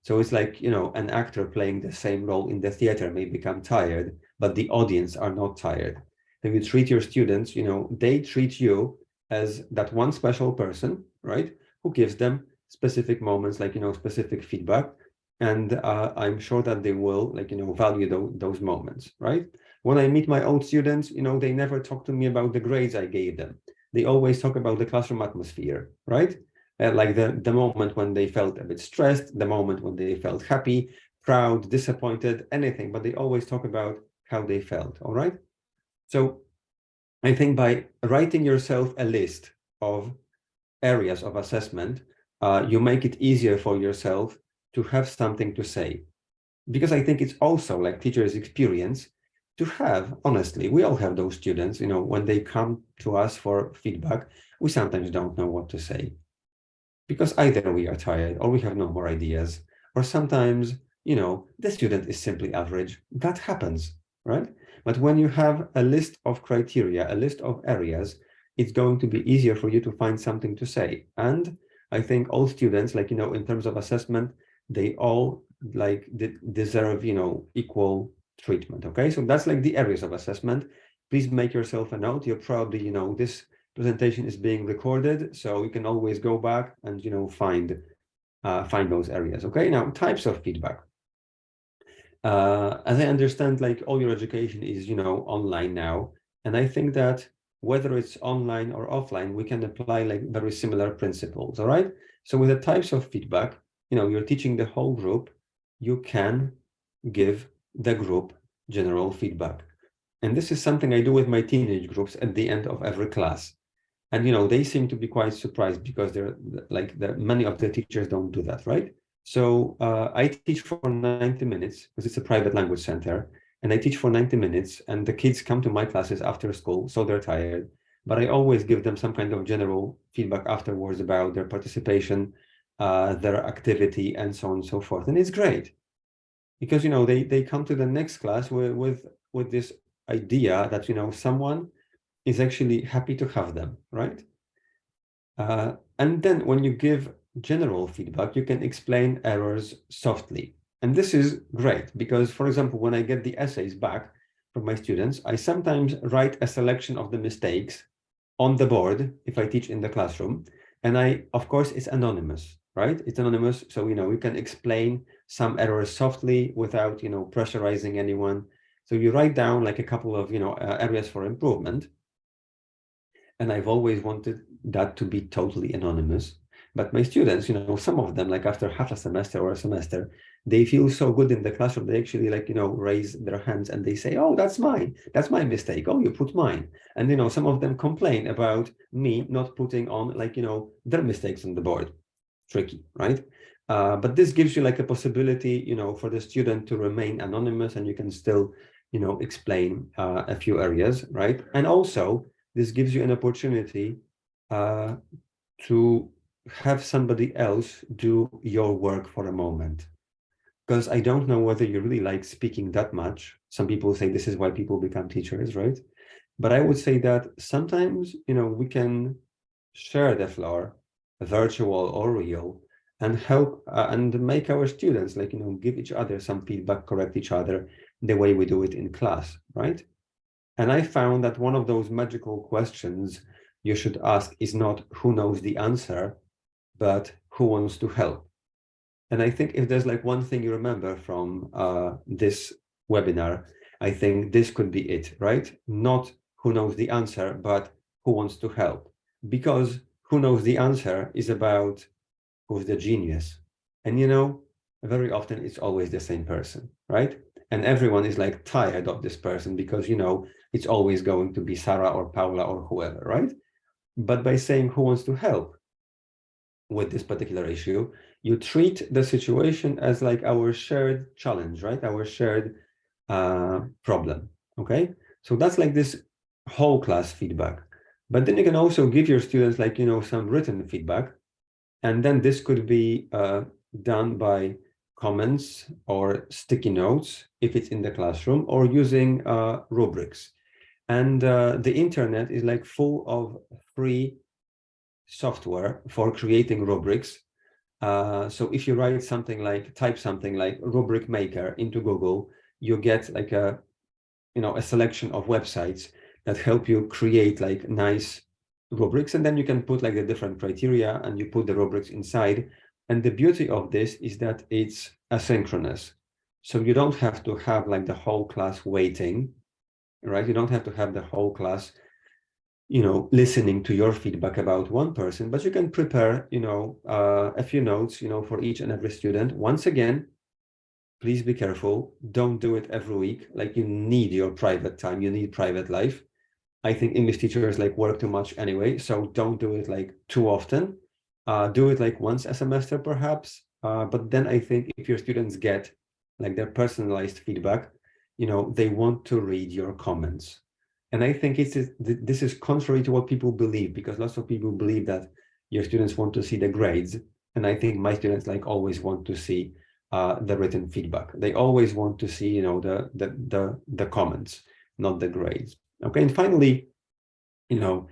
So it's an actor playing the same role in the theater may become tired, but the audience are not tired. If you treat your students, they treat you as that one special person, right? Who gives them specific moments, specific feedback. And I'm sure that they will, value those moments, right? When I meet my old students, they never talk to me about the grades I gave them. They always talk about the classroom atmosphere, right? The moment when they felt a bit stressed, the moment when they felt happy, proud, disappointed, anything, but they always talk about how they felt, all right? So I think by writing yourself a list of areas of assessment, you make it easier for yourself to have something to say. Because I think it's also teachers' experience to have, honestly, we all have those students, when they come to us for feedback, we sometimes don't know what to say. Because either we are tired or we have no more ideas, or sometimes, the student is simply average. That happens, right? But when you have a list of criteria, a list of areas, it's going to be easier for you to find something to say. And I think all students, in terms of assessment, they all like deserve, you know, equal treatment. Okay, so that's like the areas of assessment. Please make yourself a note. You're probably, you know, this presentation is being recorded, so you can always go back and, you know, find those areas. Okay, now types of feedback. As I understand, like all your education is, you know, online now, and I think that whether it's online or offline, we can apply like very similar principles. All right. So with the types of feedback, you know, you're teaching the whole group, you can give the group general feedback. And this is something I do with my teenage groups at the end of every class. And, you know, they seem to be quite surprised because they're like many of the teachers don't do that, right? So I teach for 90 minutes because it's a private language center. And I teach for 90 minutes and the kids come to my classes after school, so they're tired. But I always give them some kind of general feedback afterwards about their participation, their activity, and so on and so forth. And it's great because, you know, they come to the next class with this idea that, you know, someone is actually happy to have them, right? And then when you give general feedback, you can explain errors softly. And this is great because, for example, when I get the essays back from my students, I sometimes write a selection of the mistakes on the board if I teach in the classroom. And of course, it's anonymous, right? It's anonymous. So, you know, you can explain some errors softly without, you know, pressurizing anyone. So you write down like a couple of, you know, areas for improvement. And I've always wanted that to be totally anonymous. But my students, you know, some of them, like after half a semester or a semester, they feel so good in the classroom, they actually like, you know, raise their hands and they say, oh, that's mine. That's my mistake. Oh, you put mine. And, you know, some of them complain about me not putting on like, you know, their mistakes on the board. Tricky, right? But this gives you like a possibility, you know, for the student to remain anonymous and you can still, you know, explain a few areas, right? And also, this gives you an opportunity to have somebody else do your work for a moment. Because I don't know whether you really like speaking that much. Some people say this is why people become teachers, right? But I would say that sometimes, you know, we can share the floor, virtual or real, and help and make our students like, you know, give each other some feedback, correct each other the way we do it in class, right? And I found that one of those magical questions you should ask is not who knows the answer, but who wants to help. And I think if there's like one thing you remember from this webinar, I think this could be it, right? Not who knows the answer, but who wants to help. Because who knows the answer is about who's the genius. And, you know, very often it's always the same person, right? And everyone is like tired of this person because, you know, it's always going to be Sarah or Paula or whoever, right? But by saying who wants to help with this particular issue, you treat the situation as like our shared challenge, right? Our shared problem, okay? So that's like this whole class feedback. But then you can also give your students like, you know, some written feedback. And then this could be done by comments or sticky notes if it's in the classroom or using rubrics. And the internet is like full of free software for creating rubrics. So if you write something like, type something like rubric maker into Google, you get like a, you know, a selection of websites that help you create like nice rubrics. And then you can put like the different criteria and you put the rubrics inside. And the beauty of this is that it's asynchronous. So you don't have to have like the whole class waiting, right? You don't have to have the whole class, you know, listening to your feedback about one person, but you can prepare, you know, a few notes, you know, for each and every student. Once again, please be careful. Don't do it every week. Like you need your private time. You need private life. I think English teachers like work too much anyway, so don't do it like too often. Do it like once a semester perhaps. But then I think if your students get like their personalized feedback, you know, they want to read your comments. And I think this is contrary to what people believe, because lots of people believe that your students want to see the grades. And I think my students like always want to see the written feedback. They always want to see, you know, the comments, not the grades. Okay, and finally, you know,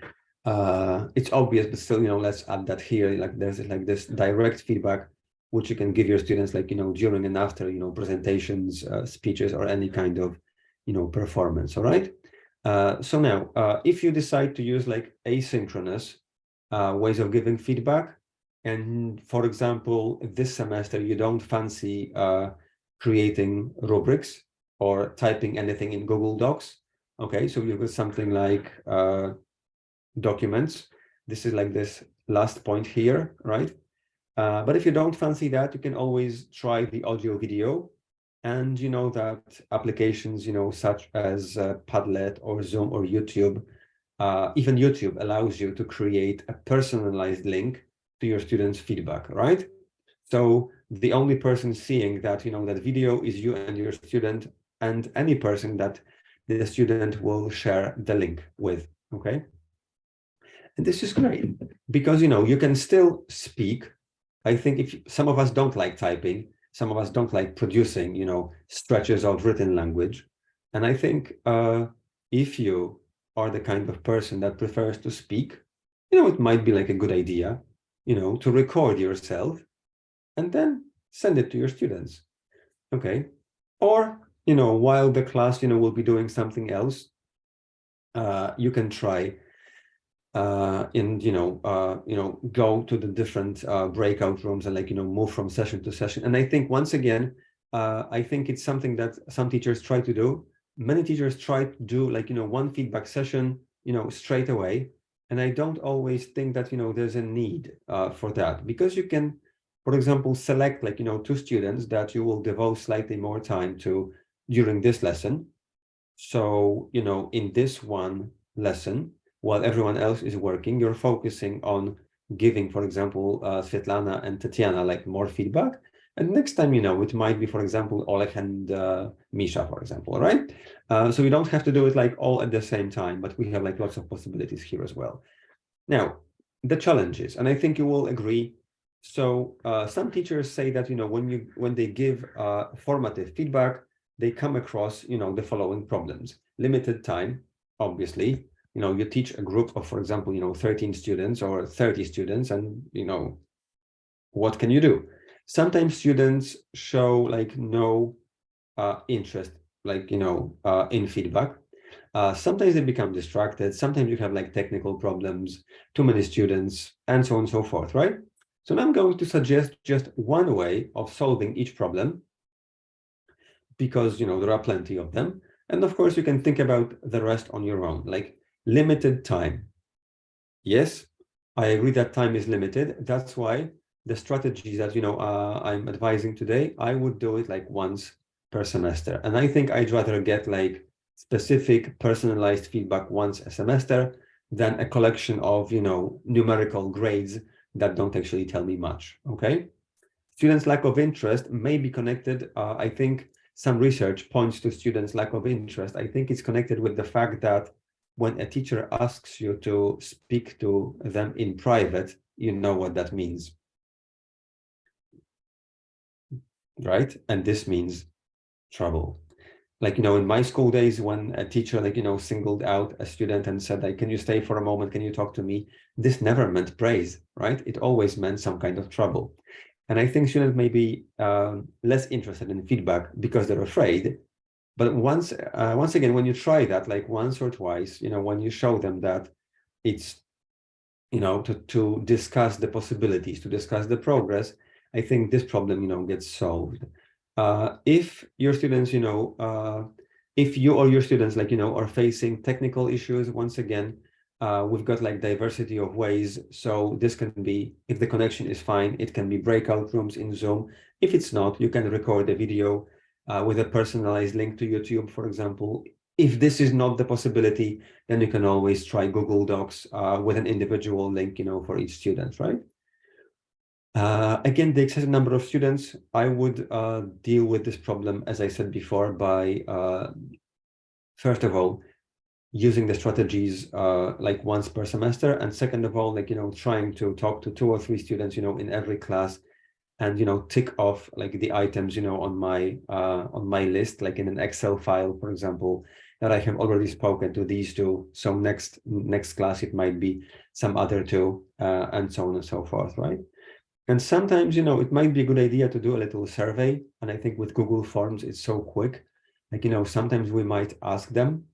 it's obvious, but still, you know, let's add that here. Like there's like this direct feedback which you can give your students, like, during and after, presentations, speeches, or any kind of, performance. All right. So now, if you decide to use like asynchronous ways of giving feedback, and for example, this semester you don't fancy creating rubrics or typing anything in Google Docs, okay, so you've got something like documents. This is like this last point here, right? But if you don't fancy that, you can always try the audio video. And you know that applications, such as Padlet or Zoom or YouTube, even YouTube allows you to create a personalized link to your students' feedback, right? So the only person seeing that, that video is you and your student, and any person that the student will share the link with, okay? And this is great because, you can still speak. I think if some of us don't like typing, some of us don't like producing, stretches of written language. And I think if you are the kind of person that prefers to speak, it might be like a good idea, to record yourself and then send it to your students. Okay. Or, while the class, will be doing something else, you can try go to the different breakout rooms and like, move from session to session. And I think once again, I think it's something that some teachers try to do. Many teachers try to do like, one feedback session, straight away. And I don't always think that, there's a need for that, because you can, for example, select like, 2 students that you will devote slightly more time to during this lesson. So, in this one lesson, while everyone else is working, you're focusing on giving, for example, Svetlana and Tatiana like more feedback. And next time, it might be, for example, Oleg and Misha, for example, right? So you don't have to do it like all at the same time, but we have like lots of possibilities here as well. Now, the challenges, and I think you will agree. So some teachers say that, when they give formative feedback, they come across, the following problems. Limited time, obviously. You teach a group of, for example, 13 students or 30 students, and, what can you do? Sometimes students show like no interest, like, in feedback. Sometimes they become distracted. Sometimes you have like technical problems, too many students, and so on and so forth, right? So now I'm going to suggest just one way of solving each problem, because, there are plenty of them. And of course, you can think about the rest on your own, like limited time. Yes, I agree that time is limited. That's why the strategies that, I'm advising today, I would do it like once per semester. And I think I'd rather get like specific personalized feedback once a semester than a collection of, numerical grades that don't actually tell me much, okay? Students' lack of interest may be connected. I think some research points to students' lack of interest. I think it's connected with the fact that when a teacher asks you to speak to them in private, you know what that means, right? And this means trouble. Like, in my school days, when a teacher, like, singled out a student and said, like, can you stay for a moment? Can you talk to me? This never meant praise, right? It always meant some kind of trouble. And I think students may be less interested in feedback because they're afraid. But once again, when you try that, like once or twice, when you show them that it's, to discuss the possibilities, to discuss the progress, I think this problem, gets solved. If your students, if you or your students, like, are facing technical issues, once again, we've got like diversity of ways. So this can be, if the connection is fine, it can be breakout rooms in Zoom. If it's not, you can record a video with a personalized link to YouTube, for example. If this is not the possibility, then you can always try Google Docs with an individual link, for each student, right? Again, the excessive number of students, I would deal with this problem, as I said before, by first of all, using the strategies like once per semester, and second of all, like, trying to talk to 2 or 3 students, in every class, and, tick off like the items, on my list, like in an Excel file, for example, that I have already spoken to these 2. So next class, it might be some other 2, and so on and so forth, right? And sometimes, it might be a good idea to do a little survey. And I think with Google Forms, it's so quick. Like, sometimes we might ask them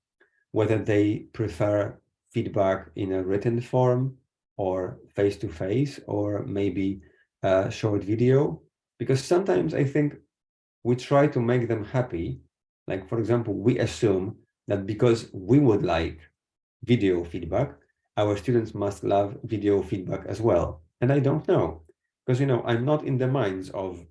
whether they prefer feedback in a written form or face-to-face, or maybe a short video. Because sometimes I think we try to make them happy. Like, for example, we assume that because we would like video feedback, our students must love video feedback as well. And I don't know, because, I'm not in the minds of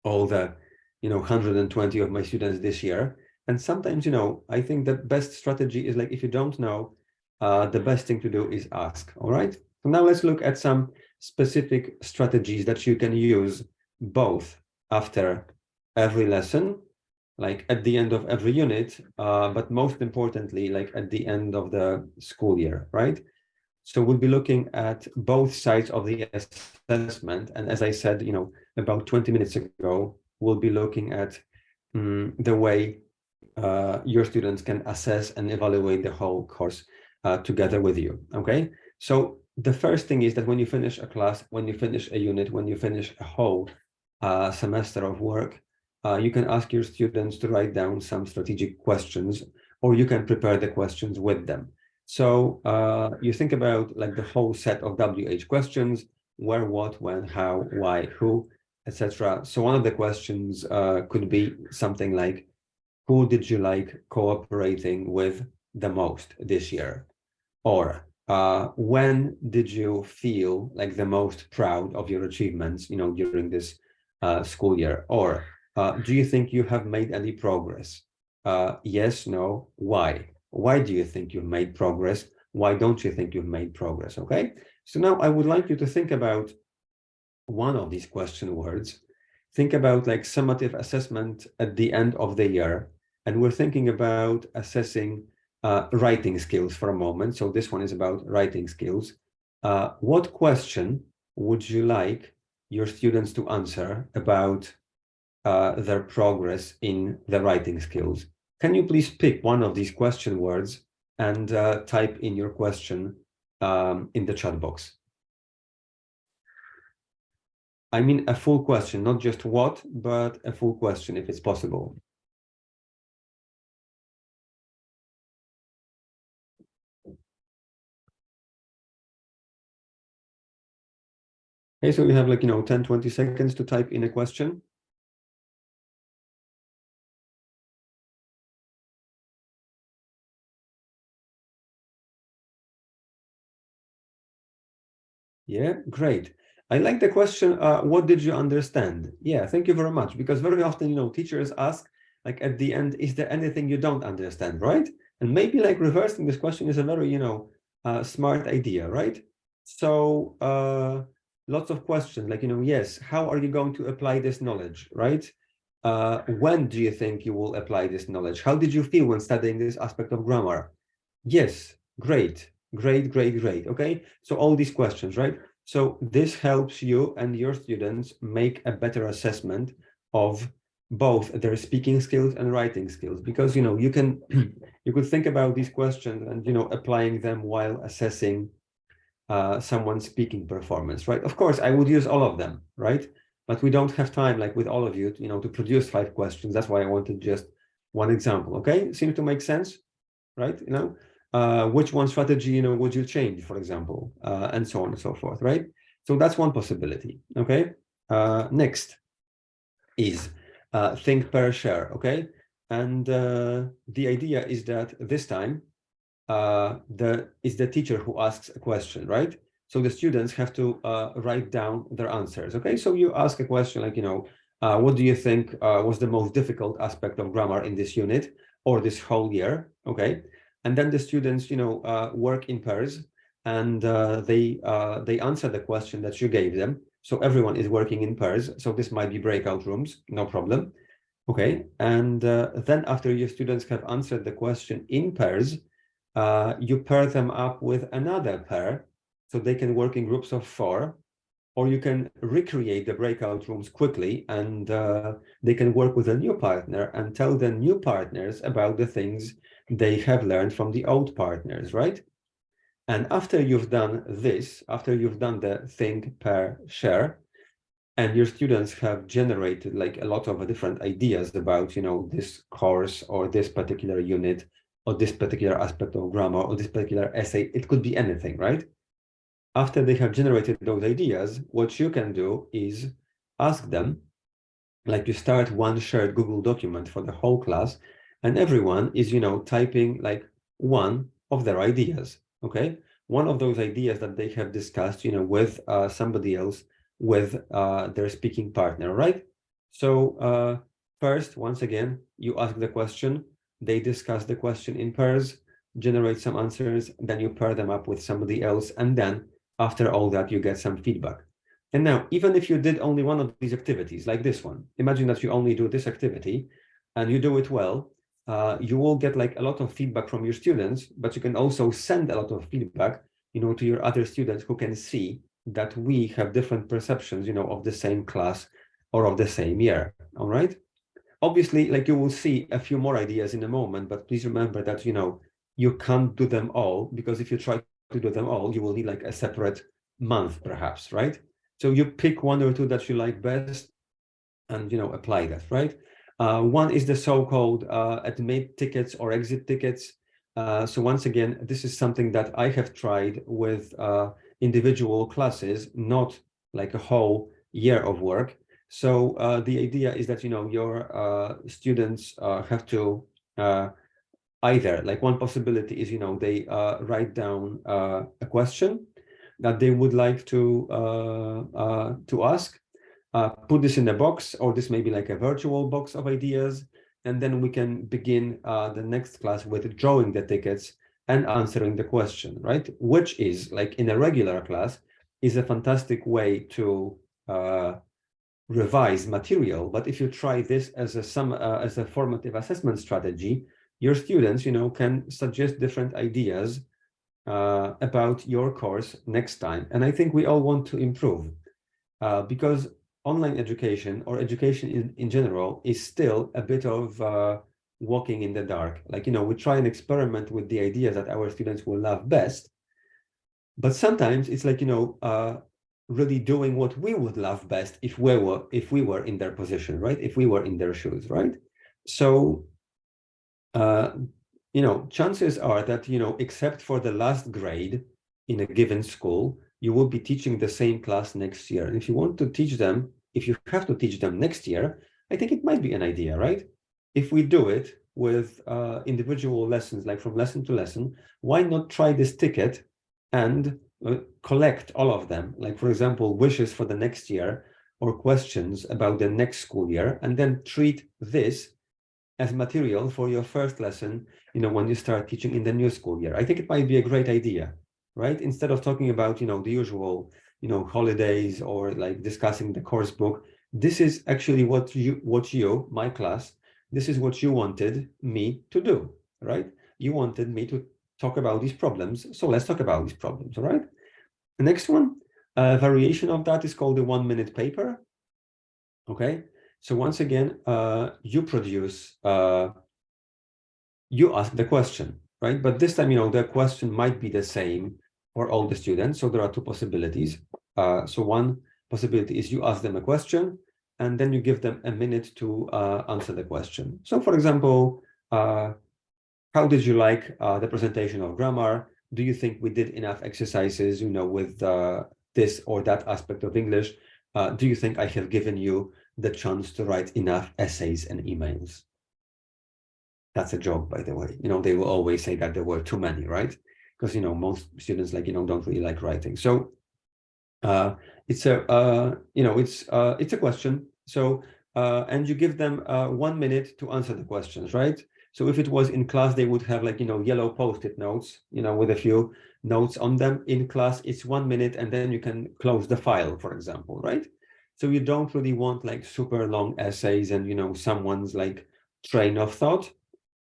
all the, 120 of my students this year. And sometimes, I think the best strategy is like, if you don't know, the best thing to do is ask, all right? So now let's look at some specific strategies that you can use both after every lesson, like at the end of every unit, but most importantly, like at the end of the school year, right? So we'll be looking at both sides of the assessment. And as I said, about 20 minutes ago, we'll be looking at the way your students can assess and evaluate the whole course together with you, okay? So the first thing is that when you finish a class, when you finish a unit, when you finish a whole semester of work, you can ask your students to write down some strategic questions, or you can prepare the questions with them. So you think about like the whole set of WH questions: where, what, when, how, why, who, etc. So one of the questions could be something like, who did you like cooperating with the most this year? Or when did you feel like the most proud of your achievements, during this school year? Or do you think you have made any progress? Yes, no, why? Why do you think you've made progress? Why don't you think you've made progress? Okay, so now I would like you to think about one of these question words. Think about like summative assessment at the end of the year. And we're thinking about assessing writing skills for a moment. So this one is about writing skills. What question would you like your students to answer about their progress in the writing skills? Can you please pick one of these question words and type in your question in the chat box? I mean a full question, not just what, but a full question if it's possible. Okay, so you have like, 10, 20 seconds to type in a question. Yeah, great. I like the question, what did you understand? Yeah, thank you very much. Because very often, teachers ask, like at the end, is there anything you don't understand, right? And maybe like reversing this question is a very, smart idea, right? So lots of questions like, yes, how are you going to apply this knowledge, right? When do you think you will apply this knowledge? How did you feel when studying this aspect of grammar? Yes, great, great, great, great. Okay, so all these questions, right? So this helps you and your students make a better assessment of both their speaking skills and writing skills, because you can you could think about these questions and applying them while assessing someone's speaking performance, right? Of course, I would use all of them, right? But we don't have time, like with all of you, to produce 5 questions. That's why I wanted just one example. Okay, seems to make sense, right? Which one strategy, would you change, for example, and so on and so forth, right? So that's one possibility, okay? Next is think, pair, share, okay? And the idea is that this time, it's the teacher who asks a question, right? So the students have to write down their answers, okay? So you ask a question like, what do you think was the most difficult aspect of grammar in this unit or this whole year, okay? And then the students, work in pairs, and they answer the question that you gave them. So everyone is working in pairs. So this might be breakout rooms, no problem. Okay, and then after your students have answered the question in pairs, you pair them up with another pair, so they can work in groups of 4, or you can recreate the breakout rooms quickly, and they can work with a new partner and tell the new partners about the things they have learned from the old partners, right? And after you've done this, after you've done the think, pair, share, and your students have generated like a lot of different ideas about, you know, this course or this particular unit or this particular aspect of grammar or this particular essay, it could be anything, right? After they have generated those ideas, what you can do is ask them, like you start one shared Google document for the whole class, and everyone is, you know, typing like one of their ideas, okay? One of those ideas that they have discussed, you know, with somebody else, with their speaking partner, right? So first, once again, you ask the question, they discuss the question in pairs, generate some answers, then you pair them up with somebody else, and then after all that, you get some feedback. And now, even if you did only one of these activities, like this one, imagine that you only do this activity and you do it well, you will get like a lot of feedback from your students, but you can also send a lot of feedback, you know, to your other students who can see that we have different perceptions, you know, of the same class or of the same year, all right? Obviously, like you will see a few more ideas in a moment, but please remember that, you know, you can't do them all, because if you try to do them all, you will need like a separate month perhaps, right? So you pick one or two that you like best and, you know, apply that, right? One is the so-called admit tickets or exit tickets. So once again, this is something that I have tried with individual classes, not like a whole year of work. So the idea is that, you know, your students have to either, like one possibility is, you know, they write down a question that they would like to ask, put this in a box, or this may be like a virtual box of ideas, and then we can begin the next class with drawing the tickets and answering the question, right? Which is, like in a regular class, is a fantastic way to revise material. But if you try this as a formative assessment strategy, your students, you know, can suggest different ideas about your course next time. And I think we all want to improve because online education, or education in general, is still a bit of walking in the dark. Like, you know, we try and experiment with the ideas that our students will love best, but sometimes it's like, you know, really doing what we would love best if we were in their position, right? If we were in their shoes, right? So you know, chances are that, you know, except for the last grade in a given school, you will be teaching the same class next year. And if you want to teach them, if you have to teach them next year, I think it might be an idea, right? If we do it with individual lessons, like from lesson to lesson, why not try this ticket and collect all of them? Like, for example, wishes for the next year or questions about the next school year, and then treat this as material for your first lesson, you know, when you start teaching in the new school year. I think it might be a great idea, right? Instead of talking about, you know, the usual, you know, holidays or like discussing the course book, this is actually what you, my class, this is what you wanted me to do, right? You wanted me to talk about these problems, so let's talk about these problems, all right? The next one, variation of that is called the 1 minute paper, okay? So once again, you produce, you ask the question, right? But this time, you know, the question might be the same for all the students. So there are two possibilities. So one possibility is you ask them a question, and then you give them a minute to answer the question. So for example, how did you like the presentation of grammar? Do you think we did enough exercises, you know, with this or that aspect of English? Do you think I have given you the chance to write enough essays and emails? That's a joke, by the way. You know, they will always say that there were too many, right? Because, you know, most students, like, you know, don't really like writing. So it's a, you know, it's a question. So, and you give them 1 minute to answer the questions, right? So if it was in class, they would have like, you know, yellow Post-it notes, you know, with a few notes on them. In class, it's 1 minute, and then you can close the file, for example, right? So you don't really want like super long essays and, you know, someone's like train of thought,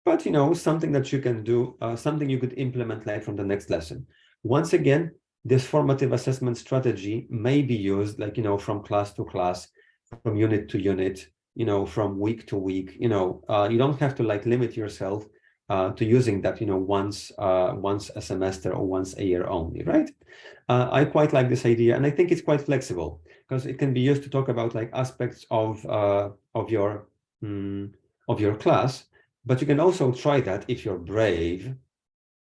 but, you know, something that you can do, something you could implement like from the next lesson. Once again, this formative assessment strategy may be used like, you know, from class to class, from unit to unit, you know, from week to week. You know, you don't have to like limit yourself to using that, once a semester or once a year only, right? I quite like this idea, and I think it's quite flexible because it can be used to talk about like aspects of your class, but you can also try that if you're brave,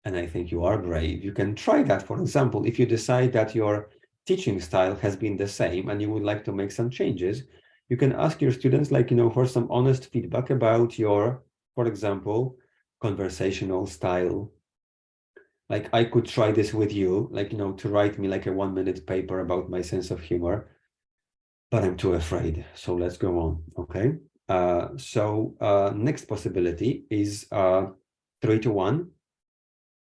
and I think you are brave. You can try that, for example, if you decide that your teaching style has been the same and you would like to make some changes, you can ask your students, like, for some honest feedback about your, for example, conversational style. Like, I could try this with you, like, to write me like a 1-minute paper about my sense of humor, but I'm too afraid. So let's go on, okay? Next possibility is 3-to-1.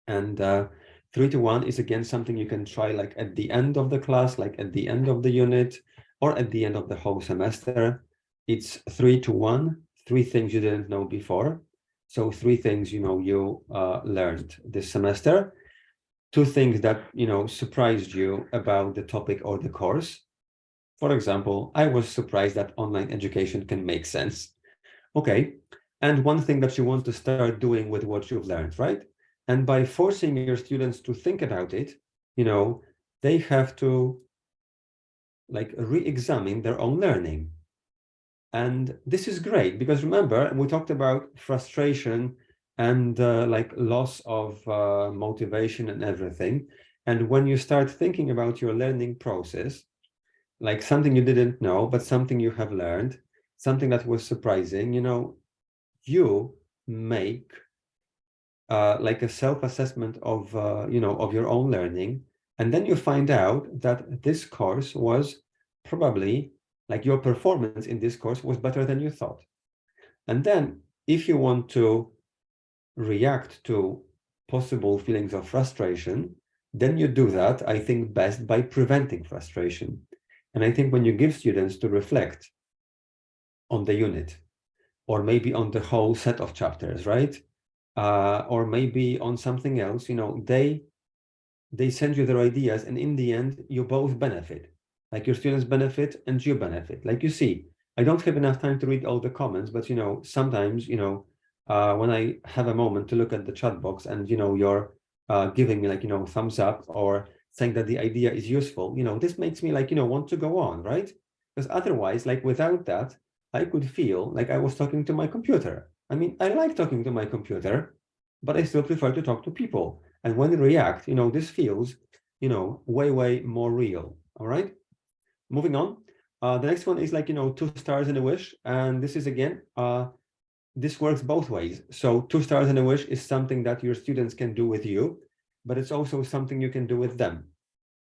And 3-to-1 is again something you can try like at the end of the class, like at the end of the unit, or at the end of the whole semester. It's 3-to-1, 3 things you didn't know before. So 3 things you learned this semester, 2 things that surprised you about the topic or the course. For example, I was surprised that online education can make sense. Okay, and 1 thing that you want to start doing with what you've learned, right? And by forcing your students to think about it, they have to like re-examine their own learning. And this is great because remember, we talked about frustration and like loss of motivation and everything. And when you start thinking about your learning process, like something you didn't know, but something you have learned, something that was surprising, you make like a self-assessment of of your own learning, and then you find out that this course was probably like your performance in this course was better than you thought. And then if you want to react to possible feelings of frustration, then you do that, I think, best by preventing frustration. And I think when you give students to reflect on the unit, or maybe on the whole set of chapters, right? Or maybe on something else, they send you their ideas, and in the end, you both benefit. Like your students benefit and you benefit. Like you see, I don't have enough time to read all the comments, but sometimes, when I have a moment to look at the chat box and you're giving me like thumbs up or saying that the idea is useful, this makes me like want to go on, right? Because otherwise, like without that, I could feel like I was talking to my computer. I mean, I like talking to my computer, but I still prefer to talk to people. And when they react, this feels, way more real. All right. Moving on. The next one is like, 2 stars and a wish. And this is again, this works both ways. So 2 stars and a wish is something that your students can do with you, but it's also something you can do with them.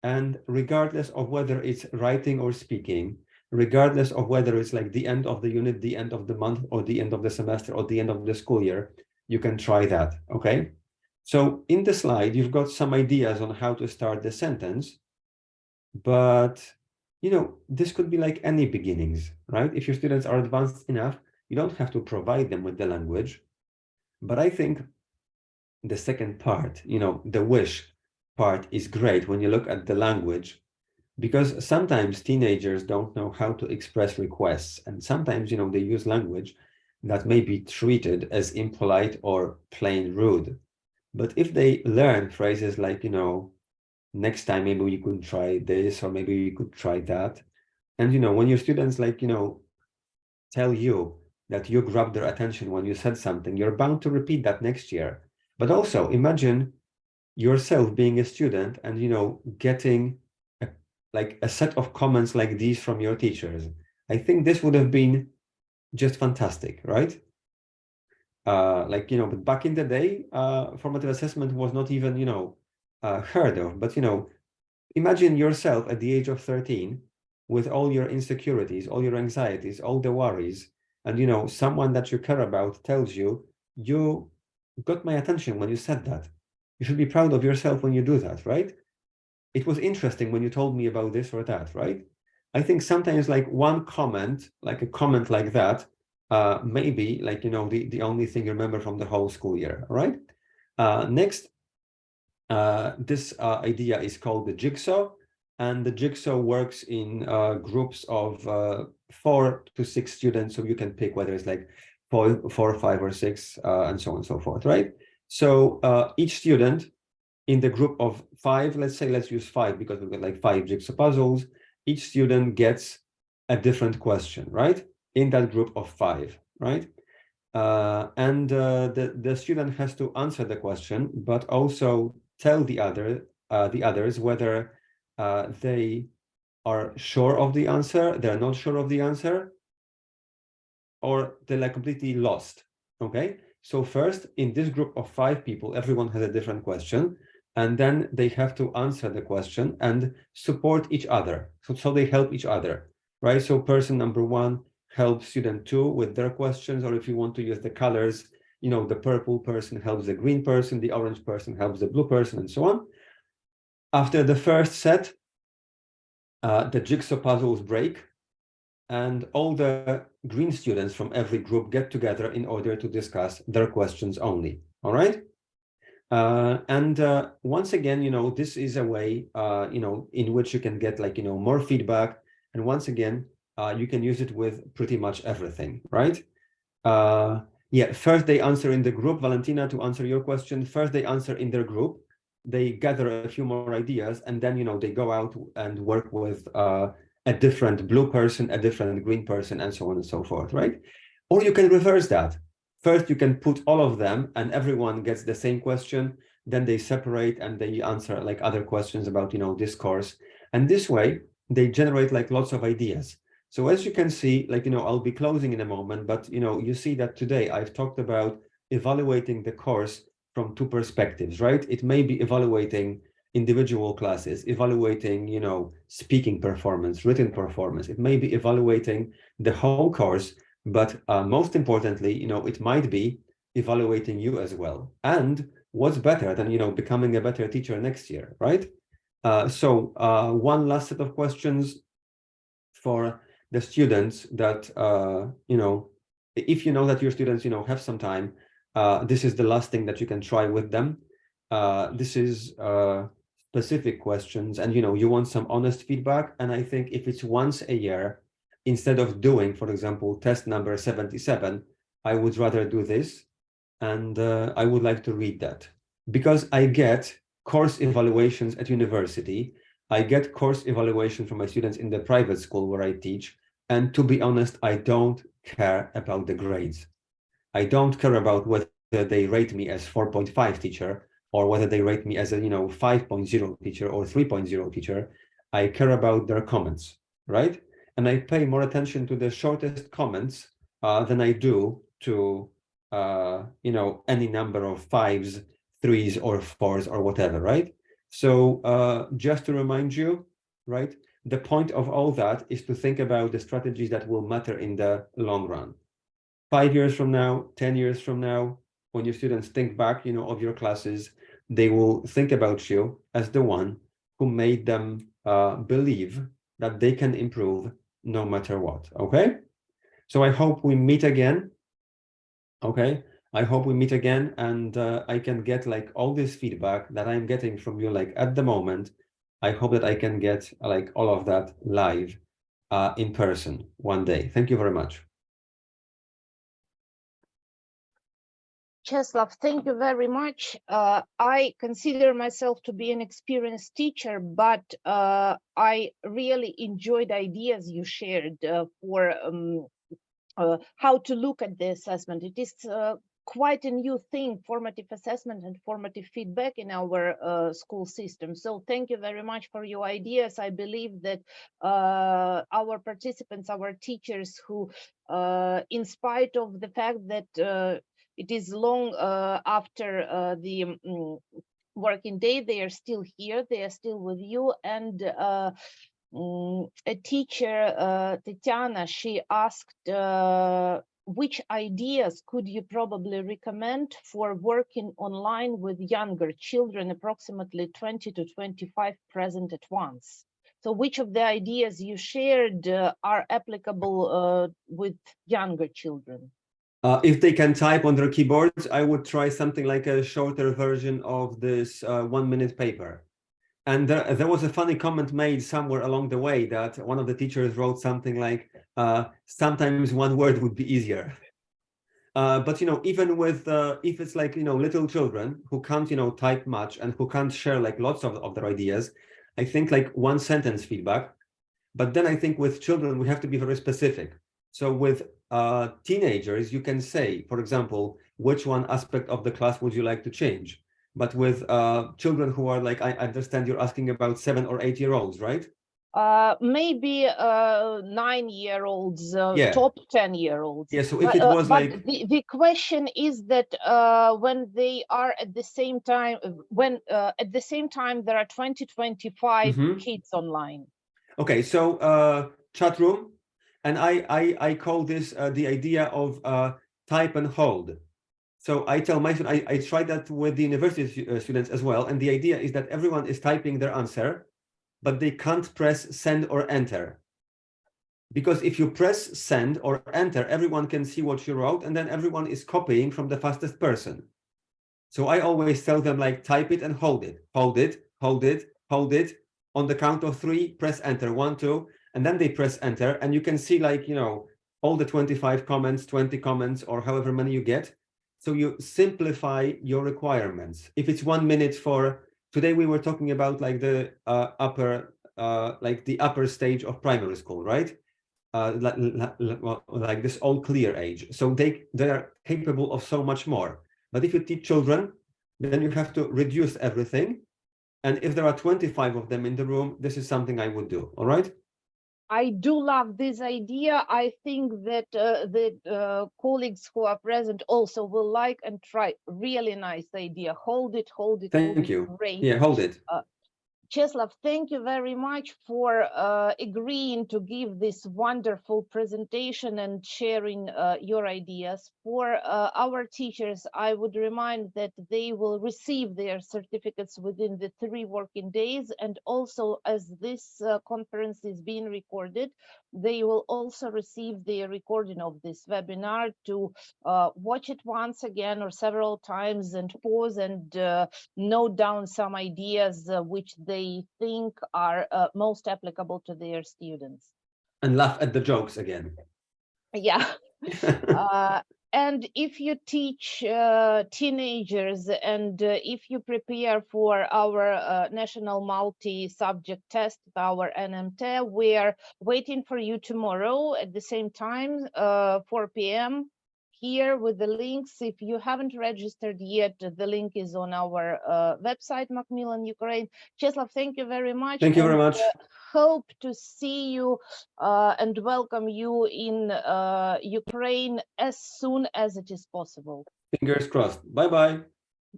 And regardless of whether it's writing or speaking, regardless of whether it's like the end of the unit, the end of the month, or the end of the semester, or the end of the school year, you can try that, okay? So in the slide, you've got some ideas on how to start the sentence, but this could be like any beginnings, right? If your students are advanced enough, you don't have to provide them with the language. But I think the second part, the wish part is great when you look at the language, because sometimes teenagers don't know how to express requests, and sometimes they use language that may be treated as impolite or plain rude. But if they learn phrases like next time maybe we could try this, or maybe we could try that, and when your students like tell you that you grabbed their attention when you said something, you're bound to repeat that next year. But also imagine yourself being a student and getting a set of comments like these from your teachers. I think this would have been just fantastic, right? But back in the day, formative assessment was not even heard of. But imagine yourself at the age of 13 with all your insecurities, all your anxieties, all the worries, and someone that you care about tells you, you got my attention when you said that. You should be proud of yourself when you do that, right? It was interesting when you told me about this or that, right? I think sometimes like one comment, like a comment like that, maybe like, the only thing you remember from the whole school year, right? Next, this idea is called the jigsaw, and the jigsaw works in groups of 4 to 6 students, so you can pick whether it's like 4, 5, or 6, and so on and so forth, right? So each student in the group of 5, let's use 5 because we've got like 5 jigsaw puzzles. Each student gets a different question, right? In that group of 5, right? And the student has to answer the question, but also tell the others whether they are sure of the answer, they're not sure of the answer, or they're like completely lost. Okay. So first, in this group of 5 people, everyone has a different question, and then they have to answer the question and support each other. So they help each other, right? So person number 1 helps student 2 with their questions, or if you want to use the colors, you know, the purple person helps the green person, the orange person helps the blue person, and so on. After the first set, the jigsaw puzzles break, and all the green students from every group get together in order to discuss their questions only. All right. Once again, you know, this is a way, you know, in which you can get like, you know, more feedback. And once again, you can use it with pretty much everything, right? Yeah, first they answer in the group. Valentina, to answer your question, first they answer in their group. They gather a few more ideas, and then, you know, they go out and work with a different blue person, a different green person, and so on and so forth, right? Or you can reverse that. First, you can put all of them and everyone gets the same question. Then they separate and they answer like other questions about, you know, this course. And this way, they generate like lots of ideas. So as you can see, like, you know, I'll be closing in a moment, but, you know, you see that today I've talked about evaluating the course from 2 perspectives, right? It may be evaluating individual classes, evaluating, you know, speaking performance, written performance. It may be evaluating the whole course, but most importantly, you know, it might be evaluating you as well. And what's better than, you know, becoming a better teacher next year, right? So one last set of questions for the students that, you know, if you know that your students, you know, have some time, this is the last thing that you can try with them. This is specific questions, and, you know, you want some honest feedback. And I think if it's once a year, instead of doing, for example, test number 77, I would rather do this. And I would like to read that because I get course evaluations at university. I get course evaluation from my students in the private school where I teach. And to be honest, I don't care about the grades. I don't care about whether they rate me as 4.5 teacher or whether they rate me as a, you know, 5.0 teacher or 3.0 teacher. I care about their comments, right? And I pay more attention to the shortest comments than I do to, you know, any number of 5s, 3s, or 4s or whatever, right? So just to remind you, right, the point of all that is to think about the strategies that will matter in the long run. 5 years from now, 10 years from now, when your students think back, you know, of your classes, they will think about you as the one who made them believe that they can improve no matter what. Okay. So I hope we meet again. Okay. I hope we meet again, and I can get like all this feedback that I'm getting from you, like at the moment. I hope that I can get like all of that live in person one day. Thank you very much. Czeslaw, thank you very much. I consider myself to be an experienced teacher, but I really enjoyed ideas you shared for how to look at the assessment. It is quite a new thing, formative assessment and formative feedback in our school system. So thank you very much for your ideas. I believe that our participants, our teachers who, in spite of the fact that it is long after the working day, they are still here, they are still with you. And a teacher, Tatiana, she asked which ideas could you probably recommend for working online with younger children, approximately 20 to 25 present at once. So which of the ideas you shared are applicable with younger children? If they can type on their keyboards, I would try something like a shorter version of this 1-minute paper. And there was a funny comment made somewhere along the way that one of the teachers wrote something like, sometimes one word would be easier. But even with if it's like little children who can't type much and who can't share like lots of their ideas, I think like one sentence feedback. But then I think with children we have to be very specific. So with teenagers, you can say, for example, which one aspect of the class would you like to change? But with children who are like, I understand you're asking about 7 or 8 year olds, right? Maybe 9-year-olds, Yeah. top 10-year-olds. Yeah, so if it was but like the question is that when they are at the same time, at the same time there are 25 kids online. Okay, so chat room, and I call this the idea of type and hold. So I tell my students, I try that with the university students as well, and the idea is that everyone is typing their answer, but they can't press send or enter. Because if you press send or enter, everyone can see what you wrote, and then everyone is copying from the fastest person. So I always tell them like type it and hold it, hold it, hold it, hold it. On the count of 3, press enter, 1, 2, and then they press enter, and you can see like, all the 25 comments, 20 comments, or however many you get. So you simplify your requirements. If it's 1 minute for, today we were talking about like the upper stage of primary school, right? Like this all clear age. So they are capable of so much more. But if you teach children, then you have to reduce everything. And if there are 25 of them in the room, this is something I would do. All right. I do love this idea. I think that the colleagues who are present also will like and try. Really nice idea. Hold it, hold it. Thank you. Great. Yeah, hold it. Czeslaw, thank you very much for agreeing to give this wonderful presentation and sharing your ideas. For our teachers, I would remind that they will receive their certificates within the 3 working days. And also, as this conference is being recorded, they will also receive the recording of this webinar to watch it once again or several times and pause and note down some ideas which they think are most applicable to their students. And laugh at the jokes again. Yeah. And if you teach teenagers and if you prepare for our national multi-subject test, our NMT, we are waiting for you tomorrow at the same time, 4 p.m. here with the links. If you haven't registered yet, the link is on our website, Macmillan, Ukraine. Czeslaw, thank you very much. Thank you very much. Hope to see you and welcome you in Ukraine as soon as it is possible. Fingers crossed. Bye-bye.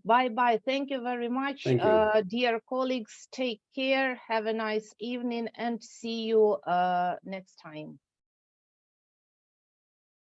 Bye-bye. Thank you very much. Thank you. Dear colleagues, take care. Have a nice evening and see you next time.